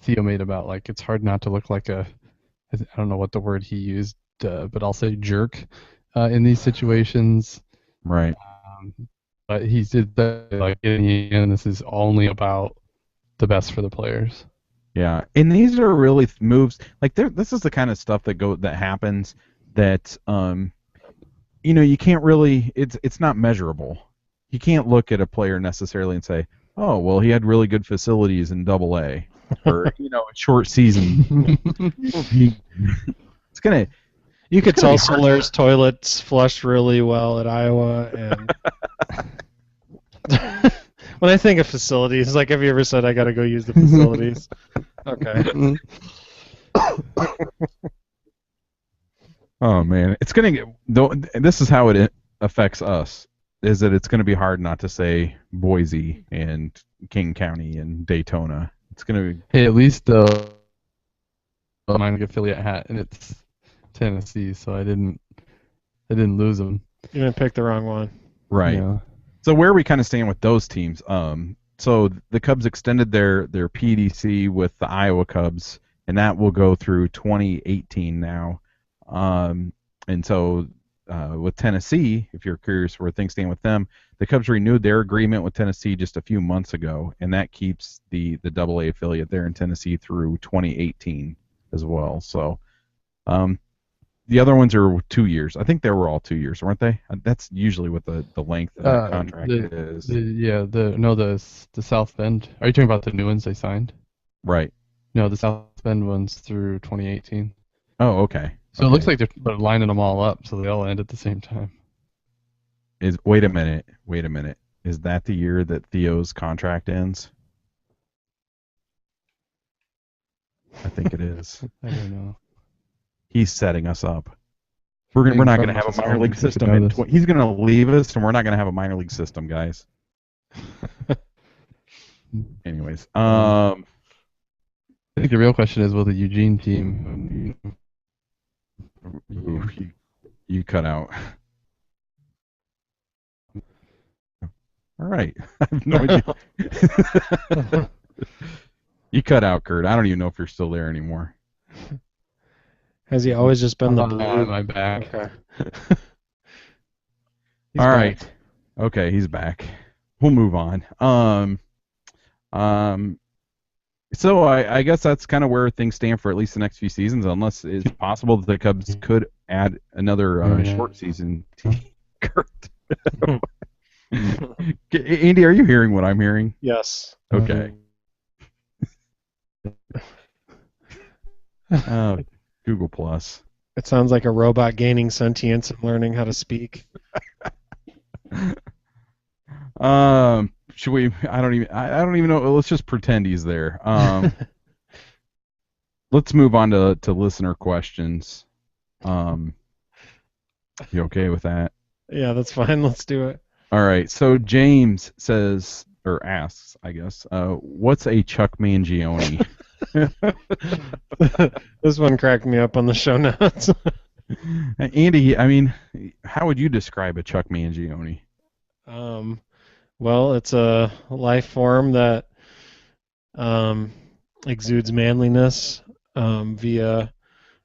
Theo made about like it's hard not to look like I don't know what the word he used, but I'll say jerk in these situations. Right. But he did that like in the end, this is only about the best for the players. Yeah, and these are really moves like this is the kind of stuff that happens that you can't really it's not measurable. You can't look at a player necessarily and say, oh well, he had really good facilities in AA or a short season. It's gonna. You could tell Soler's toilets flushed really well at Iowa, and when I think of facilities, like, have you ever said I got to go use the facilities? Okay. Oh man, it's gonna get. This is how it affects us. Is that it's gonna be hard not to say Boise and King County and Daytona. It's gonna be. Hey, at least the minor affiliate hat, and it's Tennessee, so I didn't lose them. You didn't pick the wrong one. Right. Yeah. So where we kind of stand with those teams? So the Cubs extended their PDC with the Iowa Cubs, and that will go through 2018 now. And so with Tennessee, if you're curious where things stand with them, the Cubs renewed their agreement with Tennessee just a few months ago, and that keeps the AA affiliate there in Tennessee through 2018 as well. So the other ones are 2 years. I think they were all 2 years, weren't they? That's usually what the length of that contract is. The South Bend. Are you talking about the new ones they signed? Right. No, the South Bend ones through 2018. Oh, okay. So it looks like they're lining them all up, so they all end at the same time. Wait a minute. Is that the year that Theo's contract ends? I think it is. I don't know. He's setting us up. We're not going to have a minor league system. He's going to leave us, and we're not going to have a minor league system, guys. Anyways, I think the real question is, will the Eugene team? You cut out. All right. I have no idea. You cut out, Kurt. I don't even know if you're still there anymore. Has he always just been the blue? On my back. Okay. All right. Okay, he's back. We'll move on. So I guess that's kind of where things stand for at least the next few seasons, unless it's possible that the Cubs could add another short season. Kurt. Andy, are you hearing what I'm hearing? Yes. Okay. Google Plus. It sounds like a robot gaining sentience and learning how to speak. Should we? I don't even know. Let's just pretend he's there. Let's move on to listener questions. You okay with that? Yeah, that's fine. Let's do it. All right. So James says or asks, I guess, what's a Chuck Mangione? This one cracked me up on the show notes. Andy, I mean, how would you describe a Chuck Mangione? Well, it's a life form that exudes manliness via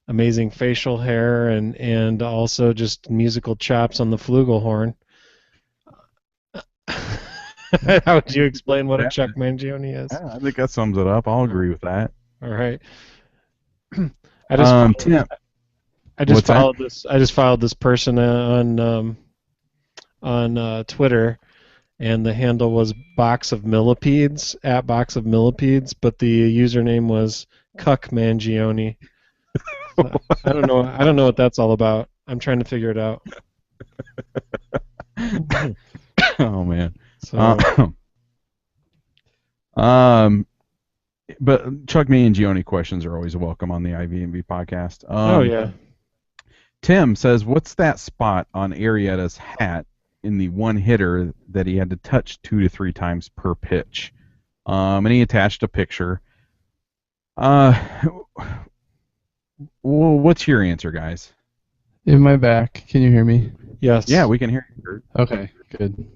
amazing facial hair and also just musical chops on the flugelhorn. How would you explain what a Chuck Mangione is? Yeah, I think that sums it up. I'll agree with that. All right. I just followed this person on Twitter, and the handle was Box of Millipedes at Box of Millipedes, but the username was Cuck Mangione. I don't know what that's all about. I'm trying to figure it out. Oh man. So, but Chuck Mangione questions are always welcome on the IVMV podcast. oh yeah. Tim says, "What's that spot on Arrieta's hat in the one hitter that he had to touch 2 to 3 times per pitch?" And he attached a picture. Well, what's your answer, guys? In my back. Can you hear me? Yes. Yeah, we can hear you. Okay, good.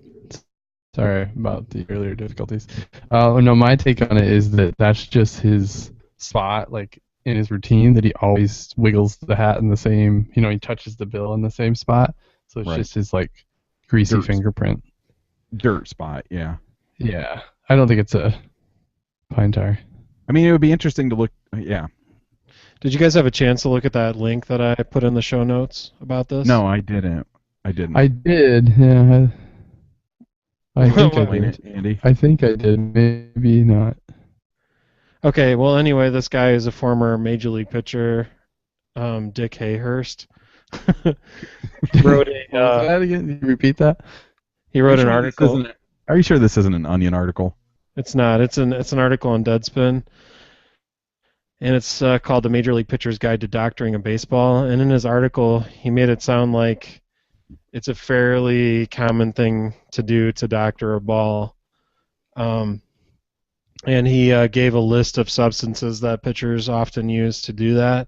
Sorry about the earlier difficulties. No, my take on it is that that's just his spot, like in his routine, that he always wiggles the hat in the same. He touches the bill in the same spot, so it's Right. just his like greasy Dirt. fingerprint. Dirt spot, yeah. Yeah, I don't think it's a pine tar. I mean, it would be interesting to look. Yeah. Did you guys have a chance to look at that link that I put in the show notes about this? No, I didn't. I did. Yeah, I think I Explain did. it, Andy. I think I did. Maybe not. Okay, well, anyway, this guy is a former Major League pitcher, Dick Hayhurst. wrote What was that again? Can you repeat that? he wrote an article. Are you sure this isn't an Onion article? It's not. It's an article on Deadspin, and it's called "The Major League Pitcher's Guide to Doctoring a Baseball." And in his article, he made it sound like it's a fairly common thing to do to doctor a ball. And he gave a list of substances that pitchers often use to do that,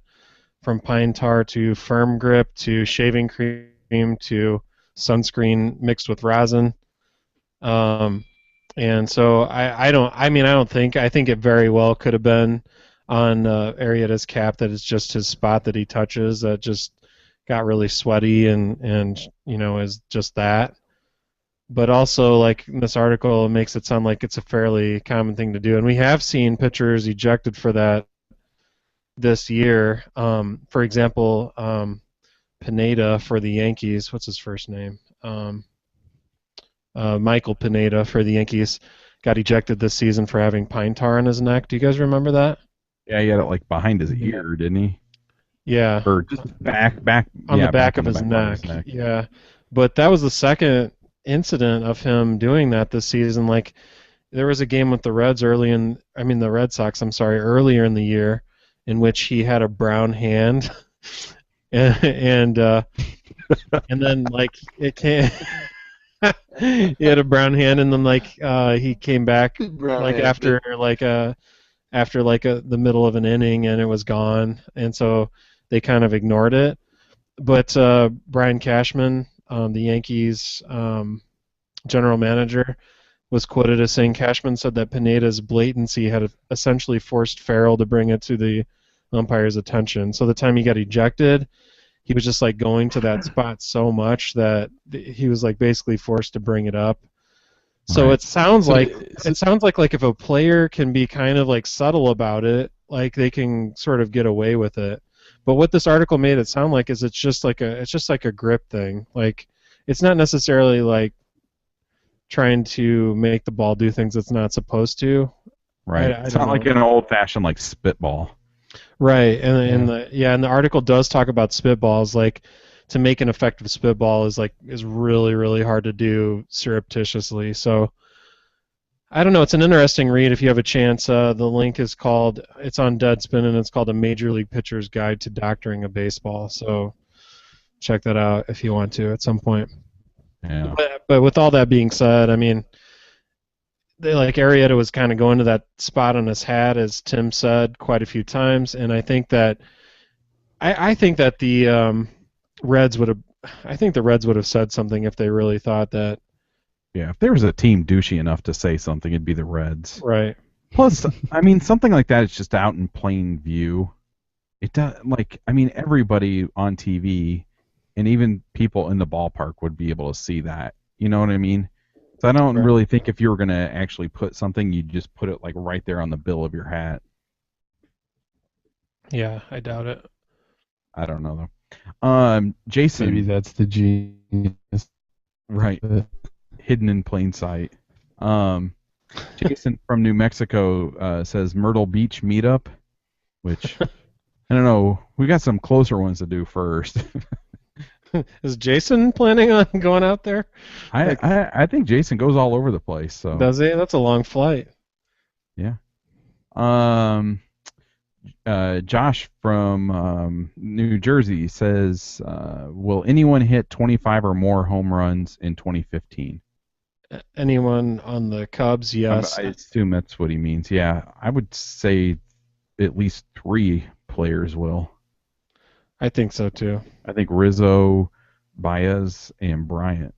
from pine tar to firm grip to shaving cream to sunscreen mixed with rosin. And so I think it very well could have been on Arrieta's cap that it's just his spot that he touches that just got really sweaty and is just that. But also, like in this article, it makes it sound like it's a fairly common thing to do. And we have seen pitchers ejected for that this year. For example, Pineda for the Yankees. What's his first name? Michael Pineda for the Yankees got ejected this season for having pine tar on his neck. Do you guys remember that? Yeah, he had it like behind his ear, didn't he? Yeah. Or just back on yeah, the back of on the his back neck. of his neck. Yeah. But that was the second incident of him doing that this season. Like, there was a game with the Red Sox, earlier in the year, in which he had a brown hand, and then like it came. He had a brown hand, and then he came back after the middle of an inning, and it was gone, and so they kind of ignored it. But Brian Cashman, the Yankees general manager, was quoted as saying Cashman said that Pineda's blatancy had essentially forced Farrell to bring it to the umpire's attention. So the time he got ejected, he was just like going to that spot so much that he was like basically forced to bring it up. So Right. it sounds like if a player can be kind of like subtle about it, like they can sort of get away with it. But what this article made it sound like is it's just like a grip thing. Like, it's not necessarily like trying to make the ball do things it's not supposed to. Right. I It's don't not like know. an old-fashioned like spitball. Right, and the article does talk about spitballs. Like, to make an effective spitball is really, really hard to do surreptitiously. So I don't know. It's an interesting read if you have a chance. The link is it's on Deadspin, and it's called A Major League Pitcher's Guide to Doctoring a Baseball. So check that out if you want to at some point. Yeah. But with all that being said, I mean, Arrieta was kind of going to that spot on his hat, as Tim said quite a few times, and I think that the Reds would have said something if they really thought that. Yeah. If there was a team douchey enough to say something, it'd be the Reds. Right. Plus, I mean, something like that is just out in plain view. It does, everybody on TV and even people in the ballpark would be able to see that. You know what I mean? So I don't really think if you were going to actually put something, you'd just put it like right there on the bill of your hat. Yeah, I doubt it. I don't know though. Jason, Maybe that's the genius. right, hidden in plain sight. Jason from New Mexico says Myrtle Beach meetup, which I don't know. We got some closer ones to do first. Is Jason planning on going out there? I think Jason goes all over the place. So Does he? That's a long flight. yeah. Josh from New Jersey says, "Will anyone hit 25 or more home runs in 2015?" Anyone on the Cubs? Yes. I assume that's what he means. Yeah, I would say at least 3 players will. I think so too. I think Rizzo, Baez, and Bryant.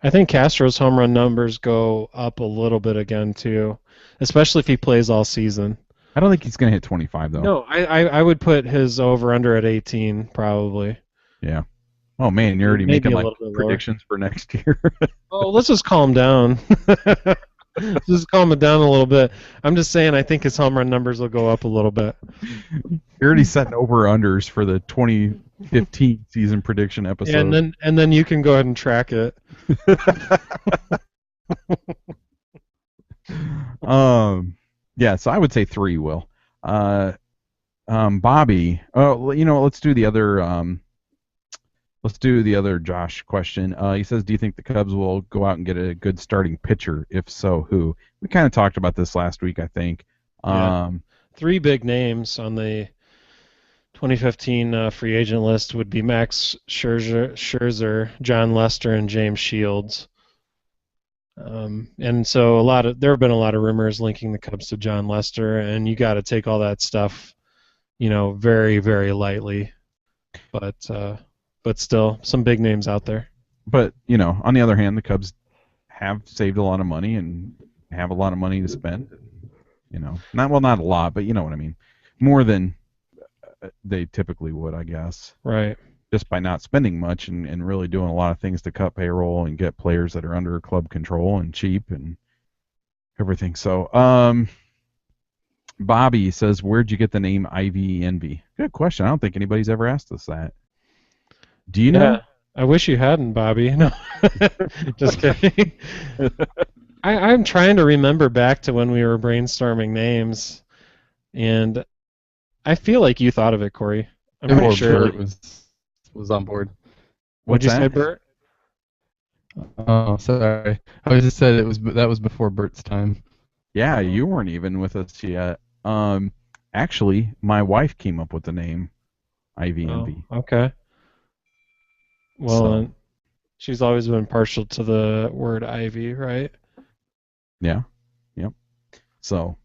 I think Castro's home run numbers go up a little bit again too, especially if he plays all season. I don't think he's going to hit 25 though. No, I would put his over under at 18 probably. Yeah. Oh man, you're already Maybe making a like little bit lower. predictions for next year. Oh, let's just calm down. Just calm it down a little bit. I'm just saying I think his home run numbers will go up a little bit. You're already setting over-unders for the 2015 season prediction episode. Yeah, and then you can go ahead and track it. Yeah, so I would say 3 will. Bobby. Oh, you know, let's do the other Josh question. He says, "Do you think the Cubs will go out and get a good starting pitcher? If so, who?" We kind of talked about this last week, I think. Yeah. 3 big names on the 2015 free agent list would be Max Scherzer, John Lester, and James Shields. And so there have been a lot of rumors linking the Cubs to John Lester, and you got to take all that stuff, very, very lightly. But still, some big names out there. But on the other hand, the Cubs have saved a lot of money and have a lot of money to spend. Not a lot, but you know what I mean. More than they typically would, I guess. Right. Just by not spending much and really doing a lot of things to cut payroll and get players that are under club control and cheap and everything. So, Bobby says, "Where'd you get the name Ivy Envy?" Good question. I don't think anybody's ever asked us that. Do you know? I wish you hadn't, Bobby. No, just kidding. I'm trying to remember back to when we were brainstorming names, and I feel like you thought of it, Corey. I'm pretty sure. Bert was on board. What'd you say, Bert? Oh, sorry. I just said that was before Bert's time. Yeah, you weren't even with us yet. Actually, my wife came up with the name Ivy Envy. Okay. Well, she's always been partial to the word Ivy, right? Yeah. Yep. So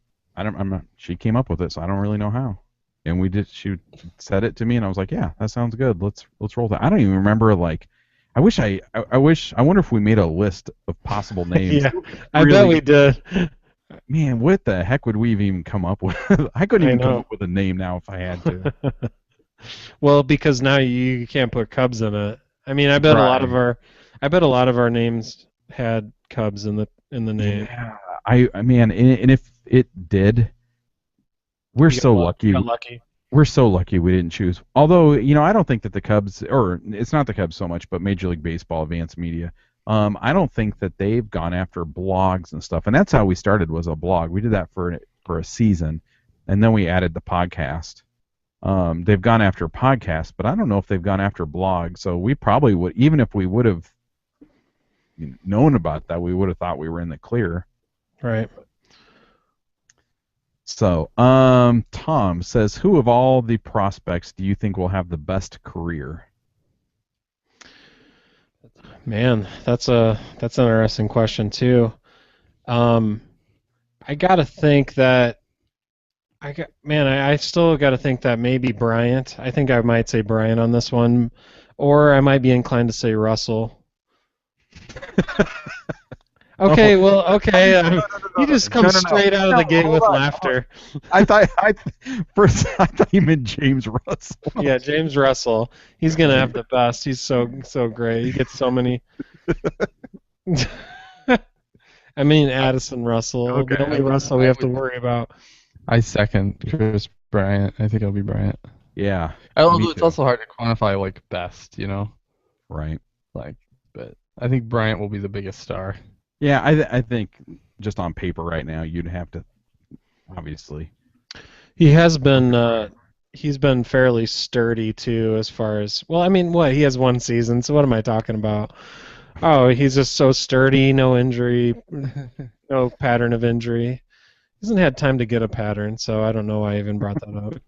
she came up with it, so I don't really know how. And she said it to me, and I was like, yeah, that sounds good. Let's roll that. I don't even remember, I wonder if we made a list of possible names. Yeah, I bet we did. Man, what the heck would we have even come up with? I couldn't even come up with a name now if I had to. Well, because now you can't put Cubs in it. I mean, I bet a lot of our names had Cubs in the name. Yeah, and if it did, we're so lucky. Got lucky. We're so lucky we didn't choose. Although, I don't think that the Cubs, or it's not the Cubs so much, but Major League Baseball, Advanced Media, I don't think that they've gone after blogs and stuff. And that's how we started, was a blog. We did that for a season, and then we added the podcast. They've gone after podcasts, but I don't know if they've gone after blogs. So we probably would, even if we would have known about that, we would have thought we were in the clear. Right. So, Tom says, "Who of all the prospects do you think will have the best career?" Man, that's an interesting question too. I gotta think that I still gotta think that maybe Bryant. I think I might say Bryant on this one, or I might be inclined to say Russell. Okay, you just come straight out of the gate with laughter. I thought you meant James Russell. Yeah, James Russell. He's gonna have the best. He's so great. He gets so many. I mean, Addison Russell. Okay. The only Russell we have to worry about. I second Chris Bryant. I think it'll be Bryant. Yeah. Although it's also hard to quantify best, Right. But I think Bryant will be the biggest star. Yeah, I think just on paper right now, you'd have to, obviously. He has been. He's been fairly sturdy too, as far as. Well, I mean, he has one season, so what am I talking about? Oh, he's just so sturdy, no injury, no pattern of injury. hasn't had time to get a pattern, so I don't know why I even brought that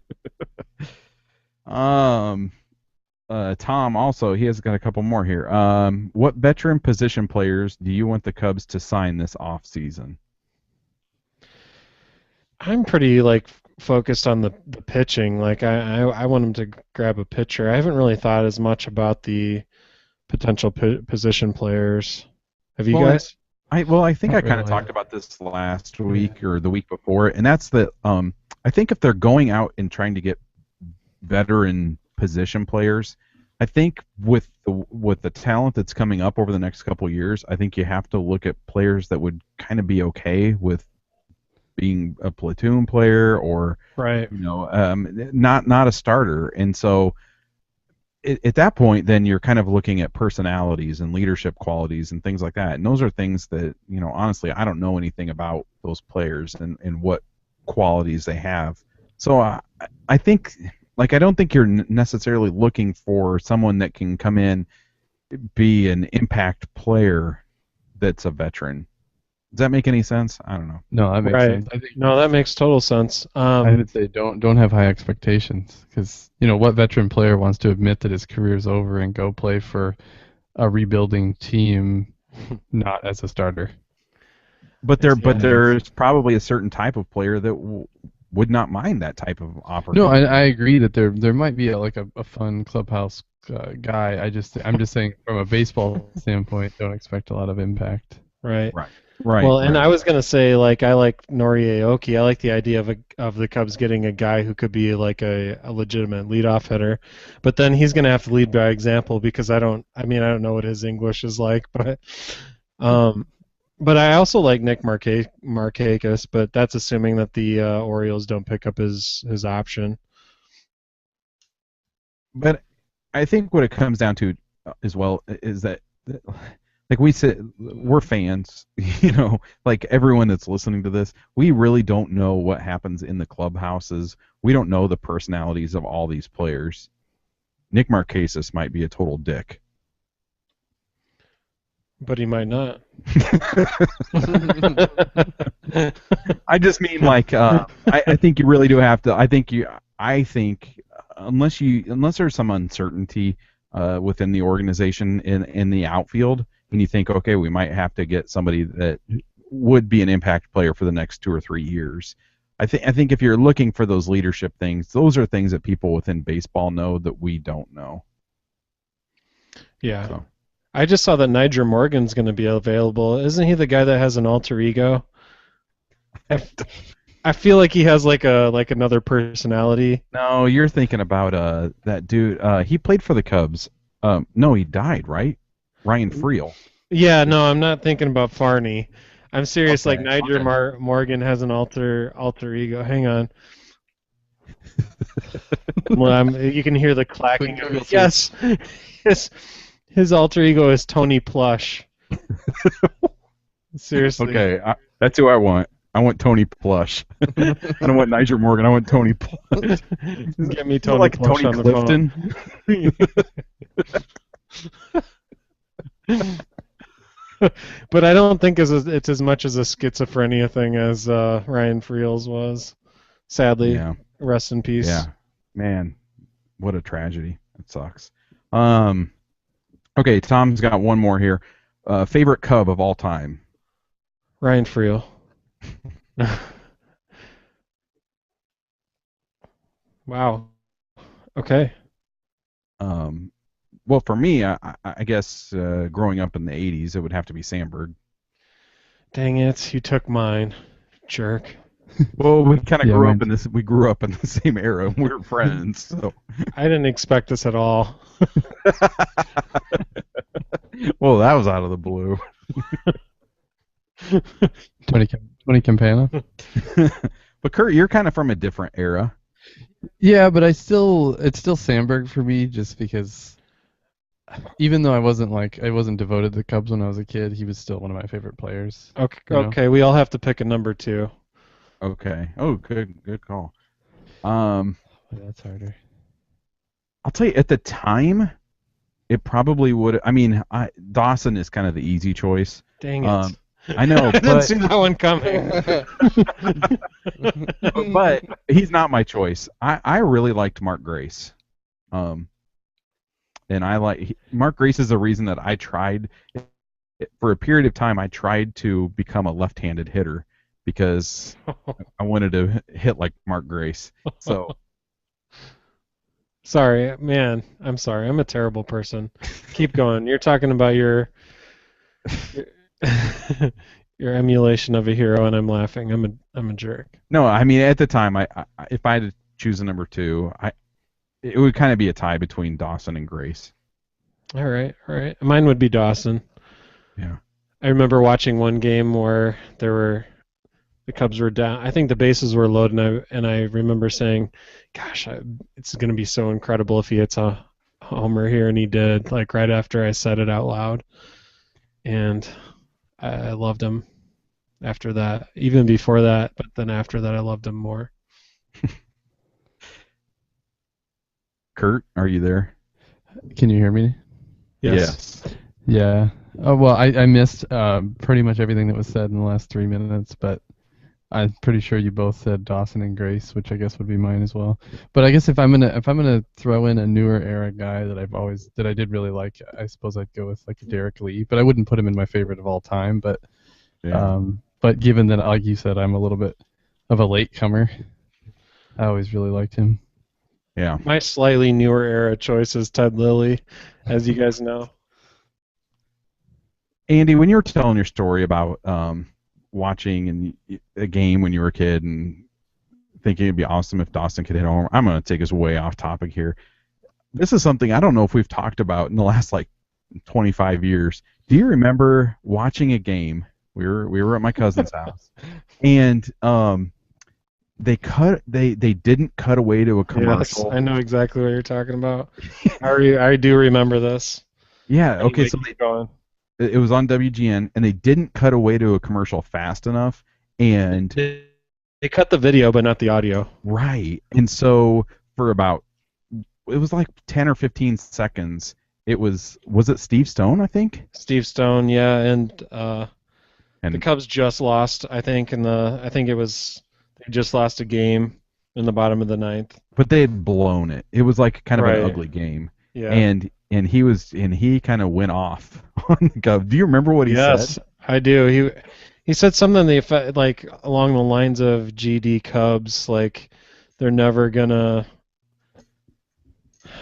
up. Tom also, he has got a couple more here. What veteran position players do you want the Cubs to sign this off season? I'm pretty focused on the pitching. Like I want him to grab a pitcher. I haven't really thought as much about the potential position players. Have you Well, guys? I think Not I kind of really. talked about this last week or the week before, and that's that. I think if they're going out and trying to get veteran position players, I think with the talent that's coming up over the next couple of years, I think you have to look at players that would kind of be okay with being a platoon player or Right. not a starter. And so at that point, then you're kind of looking at personalities and leadership qualities and things like that. And those are things that, honestly, I don't know anything about those players and what qualities they have. So I think, I don't think you're necessarily looking for someone that can come in, be an impact player that's a veteran. Does that make any sense? I don't know. No, that makes Right. sense. I think No, that makes total sense. I would say don't have high expectations because what veteran player wants to admit that his career's over and go play for a rebuilding team, not as a starter. But Yeah. there's probably a certain type of player that would not mind that type of opportunity. No, I agree that there might be a fun clubhouse guy. I'm just saying from a baseball standpoint, don't expect a lot of impact. Right. Right. Well, and right. I was gonna say, I like Nori Aoki. I like the idea of the Cubs getting a guy who could be like a legitimate leadoff hitter, but then he's gonna have to lead by example because I don't know what his English is like, but I also like Nick Markakis, but that's assuming that the Orioles don't pick up his option. But I think what it comes down to as well is that, like we said, we're fans, everyone that's listening to this, we really don't know what happens in the clubhouses. We don't know the personalities of all these players. Nick Markakis might be a total dick. But he might not. I just mean I think you really do have to. I think unless there's some uncertainty within the organization in the outfield, and you think, okay, we might have to get somebody that would be an impact player for the next 2 or 3 years. I think if you're looking for those leadership things, those are things that people within baseball know that we don't know. Yeah. So. I just saw that Niger Morgan's going to be available. Isn't he the guy that has an alter ego? I feel like he has another personality. No, you're thinking about that dude. He played for the Cubs. No, he died, right? Ryan Friel. Yeah, no, I'm not thinking about Farney. I'm serious. Okay, Niger Morgan has an alter ego. Hang on. Well, you can hear the clacking. Quick Google Yes, his alter ego is Tony Plush. Seriously. Okay, that's who I want. I want Tony Plush. I don't want Niger Morgan. I want Tony Plush. Just get me Tony like Plush Tony on the phone. But I don't think it's as much as a schizophrenia thing as Ryan Friel's was. Sadly, Yeah. rest in peace. Yeah. Man, what a tragedy. It sucks. Okay, Tom's got one more here. Favorite Cub of all time? Ryan Friel. Wow. Okay. Well, for me, I guess growing up in the 80s, it would have to be Sandberg. Dang it, you took mine, jerk. Well, we kind of Yeah, grew mine up in this. We grew up in the same era. We were friends. So. I didn't expect this at all. Well, that was out of the blue. Tony Campana. But Kurt, you're kind of from a different era. Yeah, but it's still Sandberg for me, just because even though I wasn't devoted to the Cubs when I was a kid, he was still one of my favorite players. Okay, You know? okay, we all have to pick a number 2. Okay. Oh, good call. That's harder. I'll tell you, at the time, it probably would. I mean, Dawson is kind of the easy choice. Dang it. I know, I didn't but see that one coming. but he's not my choice. I really liked Mark Grace. And Mark Grace is the reason that I tried for a period of time. I tried to become a left-handed hitter because I wanted to hit like Mark Grace. So Sorry, man. I'm sorry. I'm a terrible person. Keep going. You're talking about your your emulation of a hero, and I'm laughing. I'm a jerk. no, I mean at the time, I if I had to choose a number two, it would kind of be a tie between Dawson and Grace. All right, all right. Mine would be Dawson. Yeah. I remember watching one game where the Cubs were down. I think the bases were loaded, and I remember saying, "Gosh, it's going to be so incredible if he hits a homer here," and he did. Like right after I said it out loud, and I loved him after that. Even before that, but then after that, I loved him more. Kurt, are you there? Can you hear me? Yes. Yeah. Oh well, I missed pretty much everything that was said in the last 3 minutes, but I'm pretty sure you both said Dawson and Grace, which I guess would be mine as well. But I guess if I'm gonna throw in a newer era guy that I did really like, I suppose I'd go with like Derek Lee. But I wouldn't put him in my favorite of all time. But but given that, like you said, I'm a little bit of a latecomer, I always really liked him. Yeah. My slightly newer era choice is Ted Lilly, as you guys know. Andy, when you were telling your story about watching a game when you were a kid and thinking it'd be awesome if Dawson could hit a home, I'm going to take us way off topic here. This is something I don't know if we've talked about in the last like 25 years. Do you remember watching a game? We were at my cousin's house, and they didn't cut away to a commercial. Yes, I know exactly what you're talking about. I do remember this. Yeah. Okay. Anyway, So keep going. it was on WGN, and they didn't cut away to a commercial fast enough, and They cut the video, but not the audio. right. And so for about, it was like 10 or 15 seconds. Was it Steve Stone, I think? Steve Stone, yeah, and And the Cubs just lost. I think they just lost a game in the bottom of the ninth. but they had blown it. It was like kind of Right. an ugly game. Yeah. And he kind of went off on the Cubs. Do you remember what he yes, said? I do. He said something the effect, like along the lines of GD Cubs, like they're never gonna.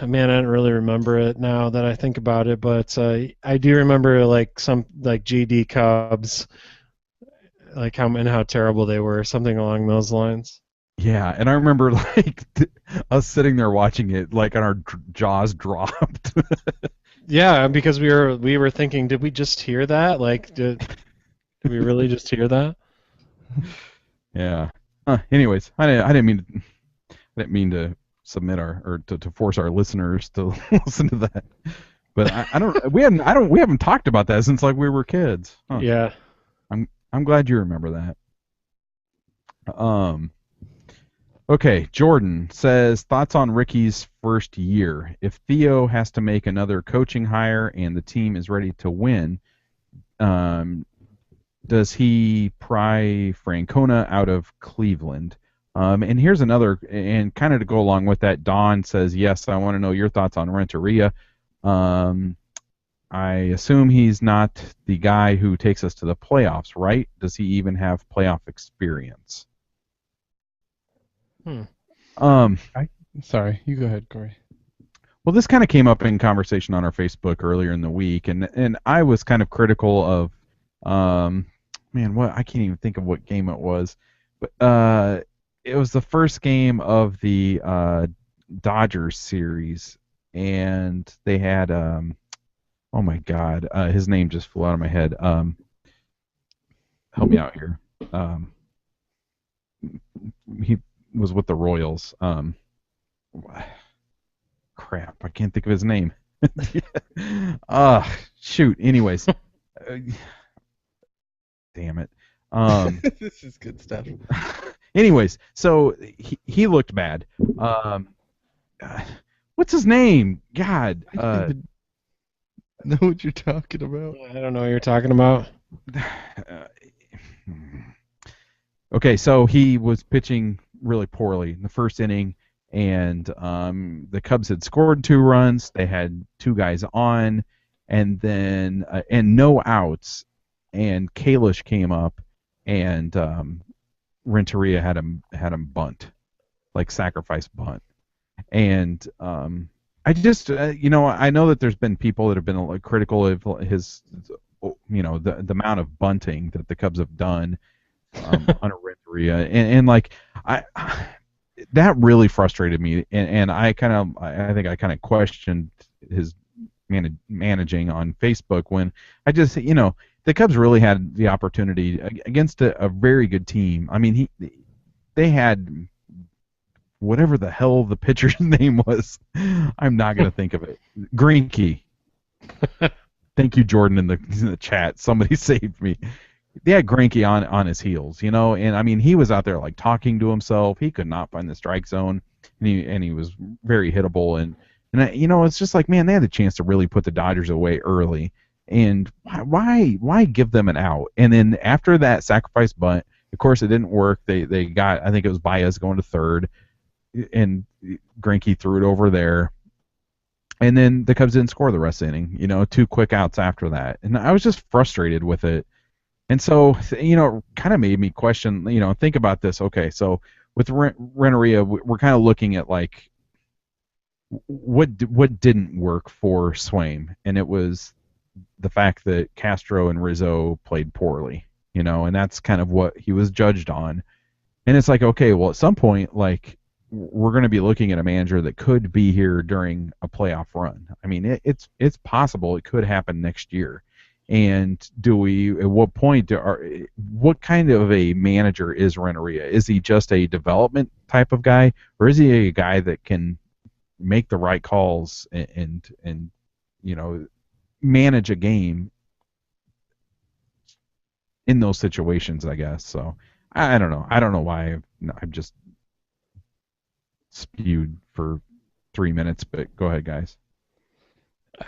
Man, I don't really remember it now that I think about it, but I do remember like some like GD Cubs, like how terrible they were, something along those lines. Yeah, and I remember like us sitting there watching it, like, and our jaws dropped. Yeah, because we were thinking, did we just hear that? Like, did we really just hear that? Yeah. Anyways, I didn't mean to submit to force our listeners to listen to that. But we haven't talked about that since like we were kids. Huh. Yeah. I'm glad you remember that. Okay, Jordan says thoughts on Ricky's first year. If Theo has to make another coaching hire and the team is ready to win, does he pry Francona out of Cleveland? And here's another, and kind of to go along with that, Don says, yes, I want to know your thoughts on Renteria. I assume he's not the guy who takes us to the playoffs, right? Does he even have playoff experience? Sorry, you go ahead, Corey. Well, this kind of came up in conversation on our Facebook earlier in the week, and I was kind of critical of, I can't even think of what game it was, but it was the first game of the Dodgers series, and they had, oh my God, his name just flew out of my head. Help me out here. He was with the Royals. Crap, I can't think of his name. Shoot. Anyways, damn it. This is good stuff. Anyways, so he looked bad. What's his name? God. I know what you're talking about. I don't know what you're talking about. Okay, so he was pitching really poorly in the first inning, and the Cubs had scored 2 runs. They had 2 guys on, and then and no outs. And Kalish came up, and Renteria had him bunt, like sacrifice bunt. And I just I know that there's been people that have been like, critical of his the amount of bunting that the Cubs have done on a Renteria, and like I that really frustrated me, and I think I kind of questioned his managing on Facebook when I just the Cubs really had the opportunity against a very good team. I mean they had whatever the hell the pitcher's name was. I'm not gonna think of it. Greinke. Thank you, Jordan, in the chat. Somebody saved me. They had Greinke on his heels, and I mean he was out there like talking to himself. He could not find the strike zone, and he was very hittable. And it's just like, man, they had the chance to really put the Dodgers away early, and why give them an out? And then after that sacrifice bunt, of course it didn't work. They got, I think it was Baez going to third, and Greinke threw it over there. And then the Cubs didn't score the rest of the inning, 2 quick outs after that. And I was just frustrated with it. And so, it kind of made me question, think about this. Okay, so with Renteria, we're kind of looking at, like, what didn't work for Swaim. And it was the fact that Castro and Rizzo played poorly, and that's kind of what he was judged on. And it's like, okay, well, at some point, like, we're going to be looking at a manager that could be here during a playoff run. I mean, it's possible it could happen next year. And at what point what kind of a manager is Renteria? Is he just a development type of guy, or is he a guy that can make the right calls and manage a game in those situations, I guess. So I don't know. I don't know why I've just spewed for 3 minutes, but go ahead, guys.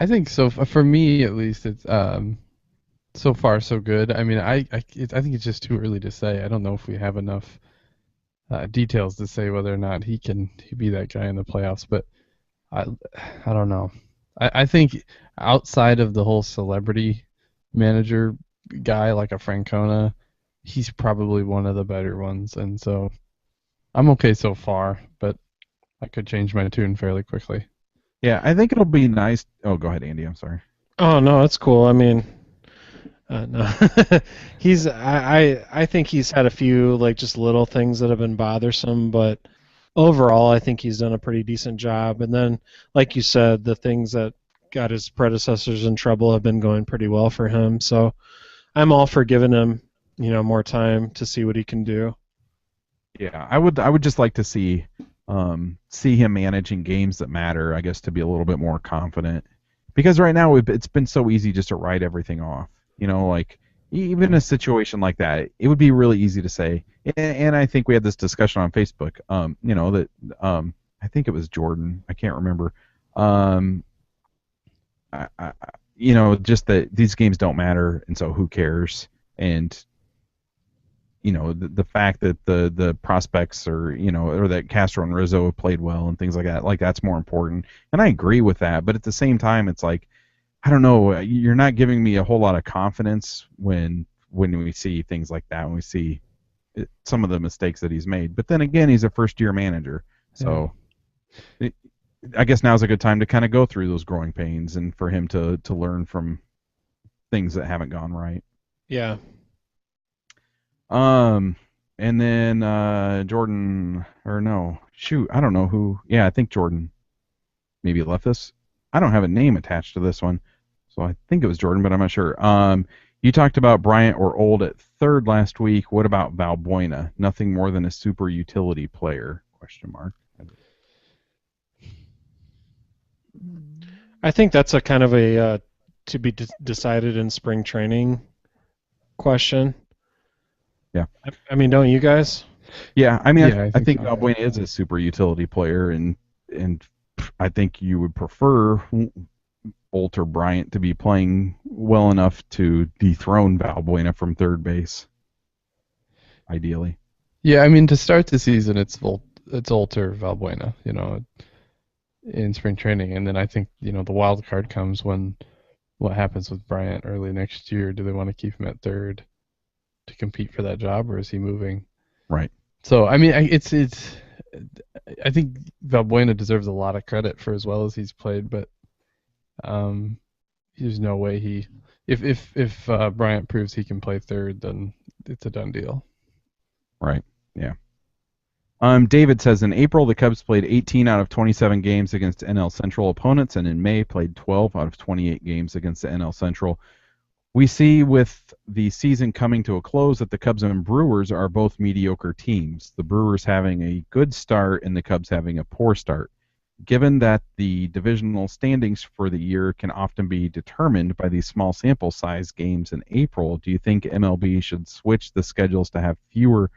I think so. For me, at least, it's so far so good. I mean, I think it's just too early to say. I don't know if we have enough details to say whether or not he be that guy in the playoffs. But I don't know. I think outside of the whole celebrity manager guy like a Francona, he's probably one of the better ones. And so I'm okay so far, but I could change my tune fairly quickly. Yeah, I think it'll be nice. Oh, go ahead, Andy. I'm sorry. Oh no, that's cool. I mean, no, I think he's had a few like just little things that have been bothersome, but overall, I think he's done a pretty decent job. And then, like you said, the things that got his predecessors in trouble have been going pretty well for him. So I'm all for giving him, more time to see what he can do. Yeah, I would just like to see him managing games that matter, I guess, to be a little bit more confident. Because right now it's been so easy just to write everything off. Like even a situation like that, it would be really easy to say. And I think we had this discussion on Facebook. That I think it was Jordan. I can't remember. Just that these games don't matter, and so who cares? And the fact that the prospects or that Castro and Rizzo have played well and things like that, like that's more important. And I agree with that, but at the same time, it's like, I don't know, you're not giving me a whole lot of confidence when we see things like that, when we see some of the mistakes that he's made. But then again, he's a first-year manager, so I guess now's a good time to kind of go through those growing pains and for him to learn from things that haven't gone right. Yeah. And then Jordan, or no, shoot, I don't know who. Yeah, I think Jordan maybe left this. I don't have a name attached to this one, so I think it was Jordan, but I'm not sure. You talked about Bryant or Old at third last week. What about Valbuena? Nothing more than a super utility player? ? I think that's a kind of a to be decided in spring training question. Yeah. I mean, don't you guys? Yeah, I mean, Yeah, I think so. Valbuena is a super utility player, and I think you would prefer Olt or Bryant to be playing well enough to dethrone Valbuena from third base, ideally. Yeah, I mean, to start the season, it's Olter Valbuena, in spring training, and then I think the wild card comes when what happens with Bryant early next year. Do they want to keep him at third to compete for that job, or is he moving? Right. So I mean, I think Valbuena deserves a lot of credit for as well as he's played, but there's no way if Bryant proves he can play third, then it's a done deal. Right. Yeah. David says in April the Cubs played 18 out of 27 games against NL Central opponents, and in May played 12 out of 28 games against the NL Central. We see with the season coming to a close that the Cubs and Brewers are both mediocre teams, the Brewers having a good start and the Cubs having a poor start. Given that the divisional standings for the year can often be determined by these small sample size games in April, do you think MLB should switch the schedules to have fewer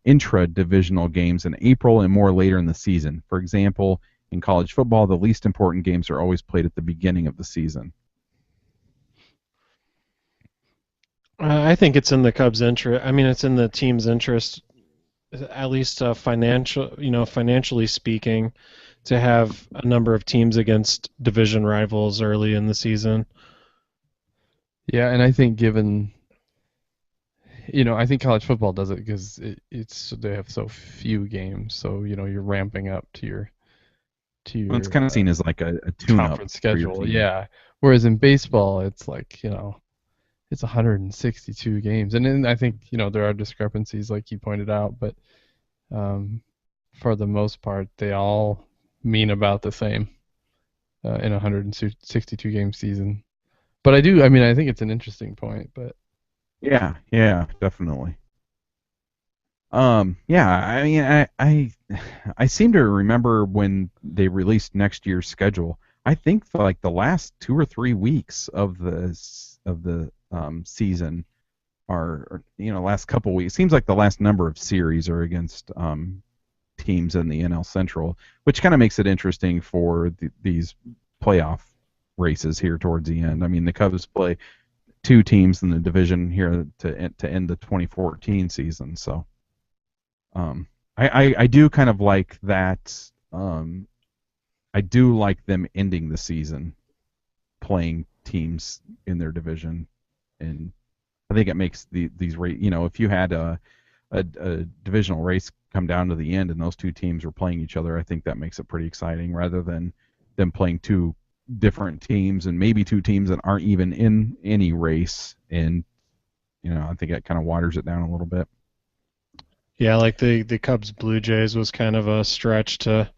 intra-divisional games in April and more later in the season? For example, in college football, the least important games are always played at the beginning of the season. I think it's in the Cubs' interest. I mean, it's in the team's interest, at least financially speaking, to have a number of teams against division rivals early in the season. Yeah, and I think I think college football does it because they have so few games, so you're ramping up to your well, it's kind of seen as like a tune-up conference schedule. Yeah, whereas in baseball, it's like it's 162 games, and then I think there are discrepancies like you pointed out, but for the most part, they all mean about the same in a 162 game season. But I think it's an interesting point, but yeah, definitely. I mean, I seem to remember when they released next year's schedule. I think like the last 2 or 3 weeks of the season are last couple weeks. Seems like the last number of series are against teams in the NL Central, which kind of makes it interesting for these playoff races here towards the end. I mean, the Cubs play 2 teams in the division here to end the 2014 season, so I do kind of like that. I do like them ending the season playing teams in their division, and I think it makes these race. If you had a divisional race come down to the end and those 2 teams were playing each other, I think that makes it pretty exciting rather than them playing 2 different teams and maybe 2 teams that aren't even in any race, and I think that kind of waters it down a little bit. Yeah, like the Cubs Blue Jays was kind of a stretch to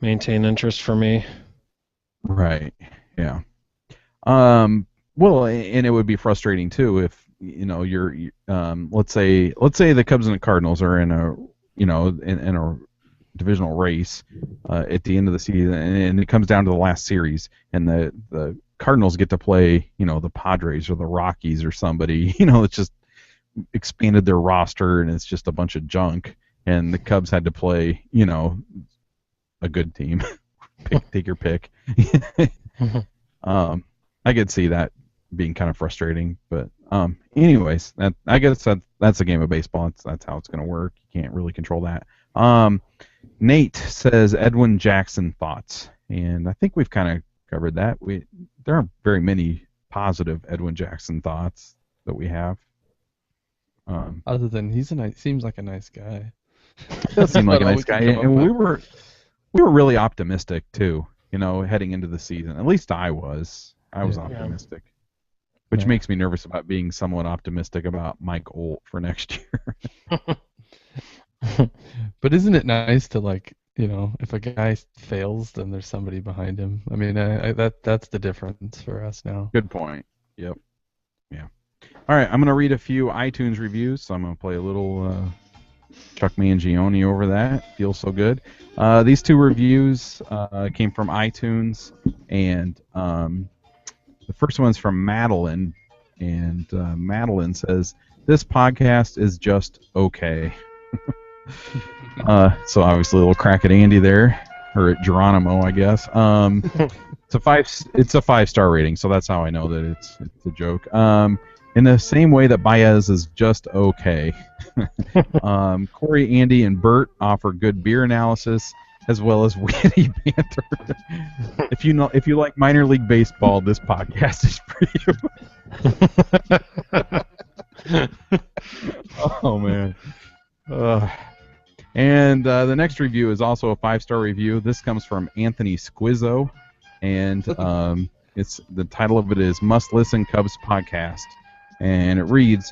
maintain interest for me. Right. Yeah. Well, and it would be frustrating too if you're let's say the Cubs and the Cardinals are in a in a divisional race at the end of the season, and it comes down to the last series, and the Cardinals get to play the Padres or the Rockies or somebody it's just expanded their roster and it's just a bunch of junk, and the Cubs had to play a good team. Take your pick. I could see that being kind of frustrating, but anyways, I guess that's a game of baseball. That's how it's going to work. You can't really control that. Nate says Edwin Jackson thoughts, and I think we've kind of covered that. There aren't very many positive Edwin Jackson thoughts that we have. Other than seems like a nice guy. Does seem like a nice guy, and we were really optimistic too. Heading into the season, at least I was optimistic, which makes me nervous about being somewhat optimistic about Mike Olt for next year. But isn't it nice to if a guy fails, then there's somebody behind him. I mean, that's the difference for us now. Good point. Yep. Yeah. All right, I'm gonna read a few iTunes reviews. So I'm gonna play a little Chuck Mangione over that. Feels so good. These 2 reviews came from iTunes, and the first one's from Madeline, and Madeline says, "This podcast is just okay." So obviously a little crack at Andy there, or at Geronimo, I guess. It's a 5-star rating, so that's how I know that it's a joke. in the same way that Baez is just okay. Corey, Andy, and Bert offer good beer analysis as well as witty banter. If you like minor league baseball, this podcast is for you. Oh man. And the next review is also a 5-star review. This comes from Anthony Squizzo, and it's the title of it is Must Listen Cubs Podcast, and it reads,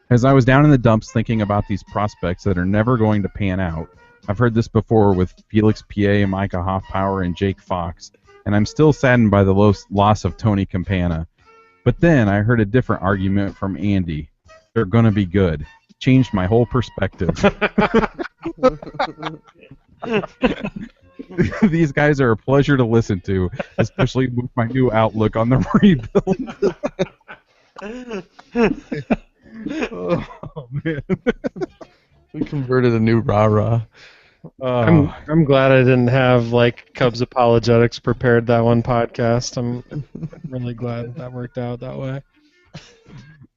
as I was down in the dumps thinking about these prospects that are never going to pan out. I've heard this before with Felix Pie, Micah Hoffpower, and Jake Fox, and I'm still saddened by the loss of Tony Campana. But then I heard a different argument from Andy. They're going to be good. Changed my whole perspective. These guys are a pleasure to listen to, especially with my new outlook on the rebuild. Oh man, We converted a new rah-rah. I'm glad I didn't have like Cubs apologetics prepared that one podcast. I'm really glad that worked out that way.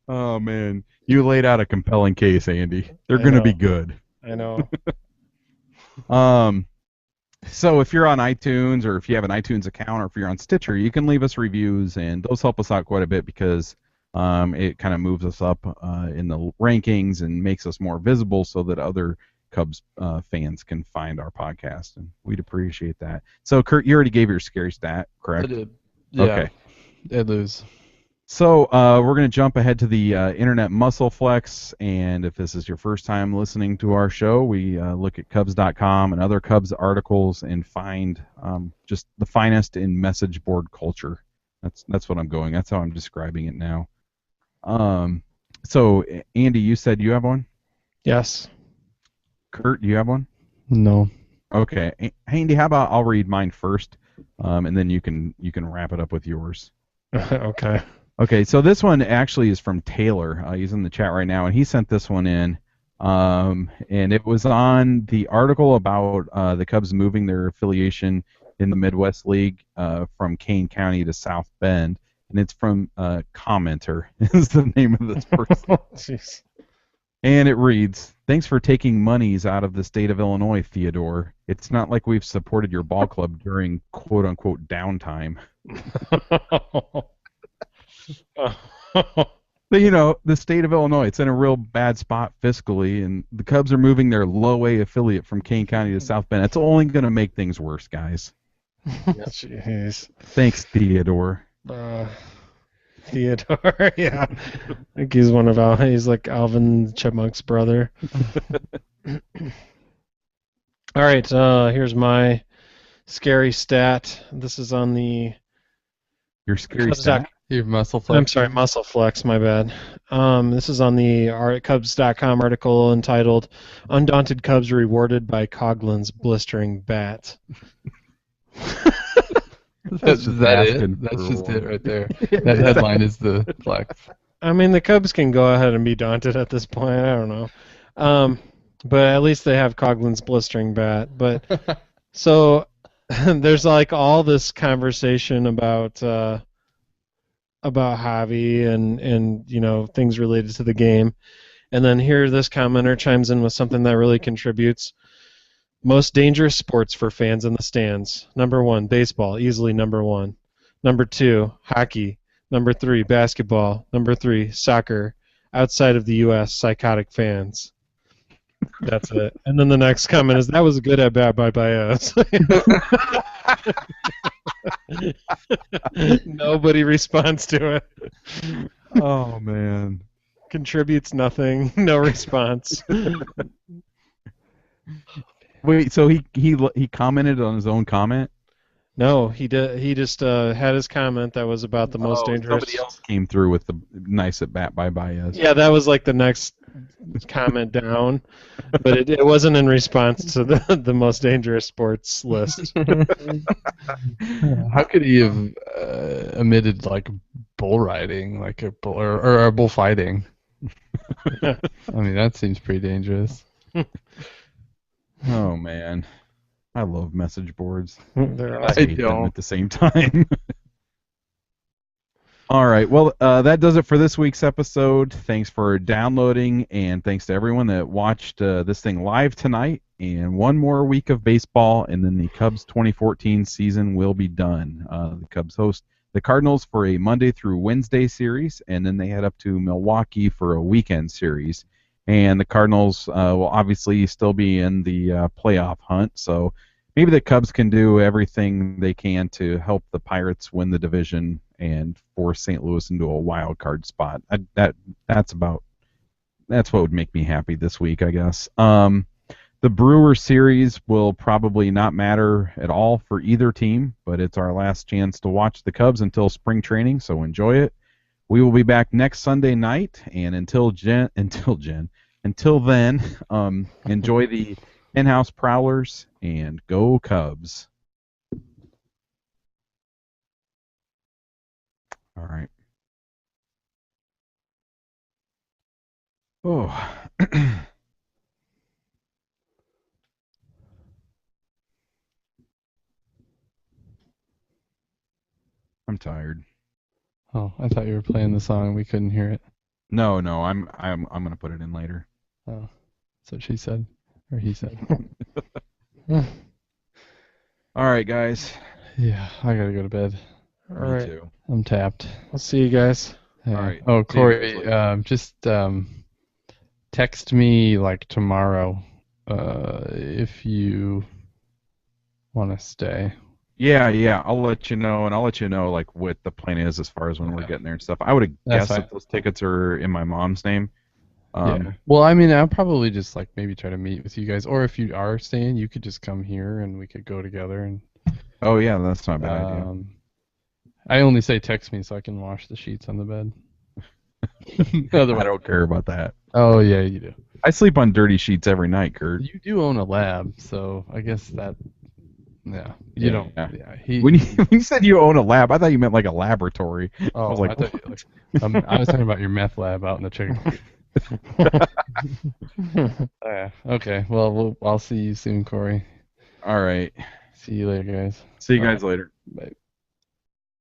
Oh man, you laid out a compelling case, Andy. They're I going to know. be good. I know. So if you're on iTunes, or if you have an iTunes account, or if you're on Stitcher, you can leave us reviews, and those help us out quite a bit because it kind of moves us up in the rankings and makes us more visible so that other Cubs fans can find our podcast, and we'd appreciate that. So, Kurt, you already gave your scary stat, I correct? did. Yeah. Okay. They lose. So we're going to jump ahead to the Internet Muscle Flex, and if this is your first time listening to our show, we look at Cubs.com and other Cubs articles and find just the finest in message board culture. That's what I'm going. That's how I'm describing it now. So, Andy, you said you have one? Yes. Kurt, do you have one? No. Okay. Hey, Andy, how about I'll read mine first, and then you can wrap it up with yours. Okay. Okay, so this one actually is from Taylor. He's in the chat right now, and he sent this one in. And it was on the article about the Cubs moving their affiliation in the Midwest League from Kane County to South Bend. And it's from Commenter, is the name of this person. Jeez. And it reads, thanks for taking monies out of the state of Illinois, Theodore. It's not like we've supported your ball club during quote-unquote downtime. But, you know, the state of Illinois, it's in a real bad spot fiscally, and the Cubs are moving their low-A affiliate from Kane County to South Bend. It's only going to make things worse, guys. Jeez. Thanks, Theodore. Theodore, yeah. I think he's he's like Alvin Chipmunk's brother. All right, here's my scary stat. This is on the Your scary Cubs stat? Your muscle flex. I'm sorry, Muscle Flex, my bad. This is on the Cubs.com article entitled Undaunted Cubs Rewarded by Coughlin's Blistering Bat. That's just that asking it? That's for just one. it right there. That headline is the flex. I mean, the Cubs can go ahead and be daunted at this point. I don't know. But at least they have Coughlin's Blistering Bat. But so there's like all this conversation about Javi and you know things related to the game, and then here this commenter chimes in with something that really contributes. Most dangerous sports for fans in the stands. Number 1, baseball, easily number 1. Number 2, hockey. Number 3, basketball. Number 3, soccer. Outside of the U.S., psychotic fans. That's it. And then the next comment is, that was good at bat by Baez. Nobody responds to it. Oh, man. Contributes nothing. No response. Wait, so he commented on his own comment? No, he did. He just had his comment that was about the most dangerous. Somebody else came through with the nice at bat by Baez. Yeah, that was like the next comment down, but it wasn't in response to the most dangerous sports list. How could he have omitted like bull riding, like a bull or bullfighting? I mean, that seems pretty dangerous. Oh man, I love message boards. They're I awesome. hate them don't. at the same time. All right. Well, that does it for this week's episode. Thanks for downloading, and thanks to everyone that watched this thing live tonight. And one more week of baseball, and then the Cubs 2014 season will be done. The Cubs host the Cardinals for a Monday through Wednesday series, and then they head up to Milwaukee for a weekend series. And the Cardinals will obviously still be in the playoff hunt, so maybe the Cubs can do everything they can to help the Pirates win the division and force St. Louis into a wild card spot. That's what would make me happy this week, I guess. The Brewer series will probably not matter at all for either team, but it's our last chance to watch the Cubs until spring training, so enjoy it. We will be back next Sunday night, and until then, enjoy the in-house Prowlers and go Cubs. All right. Oh. I'm tired. Oh, I thought you were playing the song and we couldn't hear it. No, I'm gonna put it in later. Oh, that's what she said, or he said. All right, guys. Yeah, I gotta go to bed. All Me right. too. I'm tapped. I'll see you guys. Yeah. All right. Oh, See you Corey, guys later. just text me like tomorrow if you want to stay. Yeah. I'll let you know, and I'll let you know like what the plan is as far as when we're getting there and stuff. I would have That's guessed fine. that those tickets are in my mom's name. Yeah. Well, I mean, I'll probably just like maybe try to meet with you guys, or if you are staying, you could just come here and we could go together. And Oh yeah, that's not a bad idea. I only say text me so I can wash the sheets on the bed. I Otherwise, don't care about that. oh yeah, you do. I sleep on dirty sheets every night, Kurt. You do own a lab, so I guess that. Yeah, you Yeah, don't. yeah. Yeah, When you said you own a lab, I thought you meant like a laboratory. Oh, I was like, thought you, I was talking about your meth lab out in the chicken. Yeah. Okay. Well, I'll see you soon, Corey. all right. See you later, guys. See you guys later. Bye.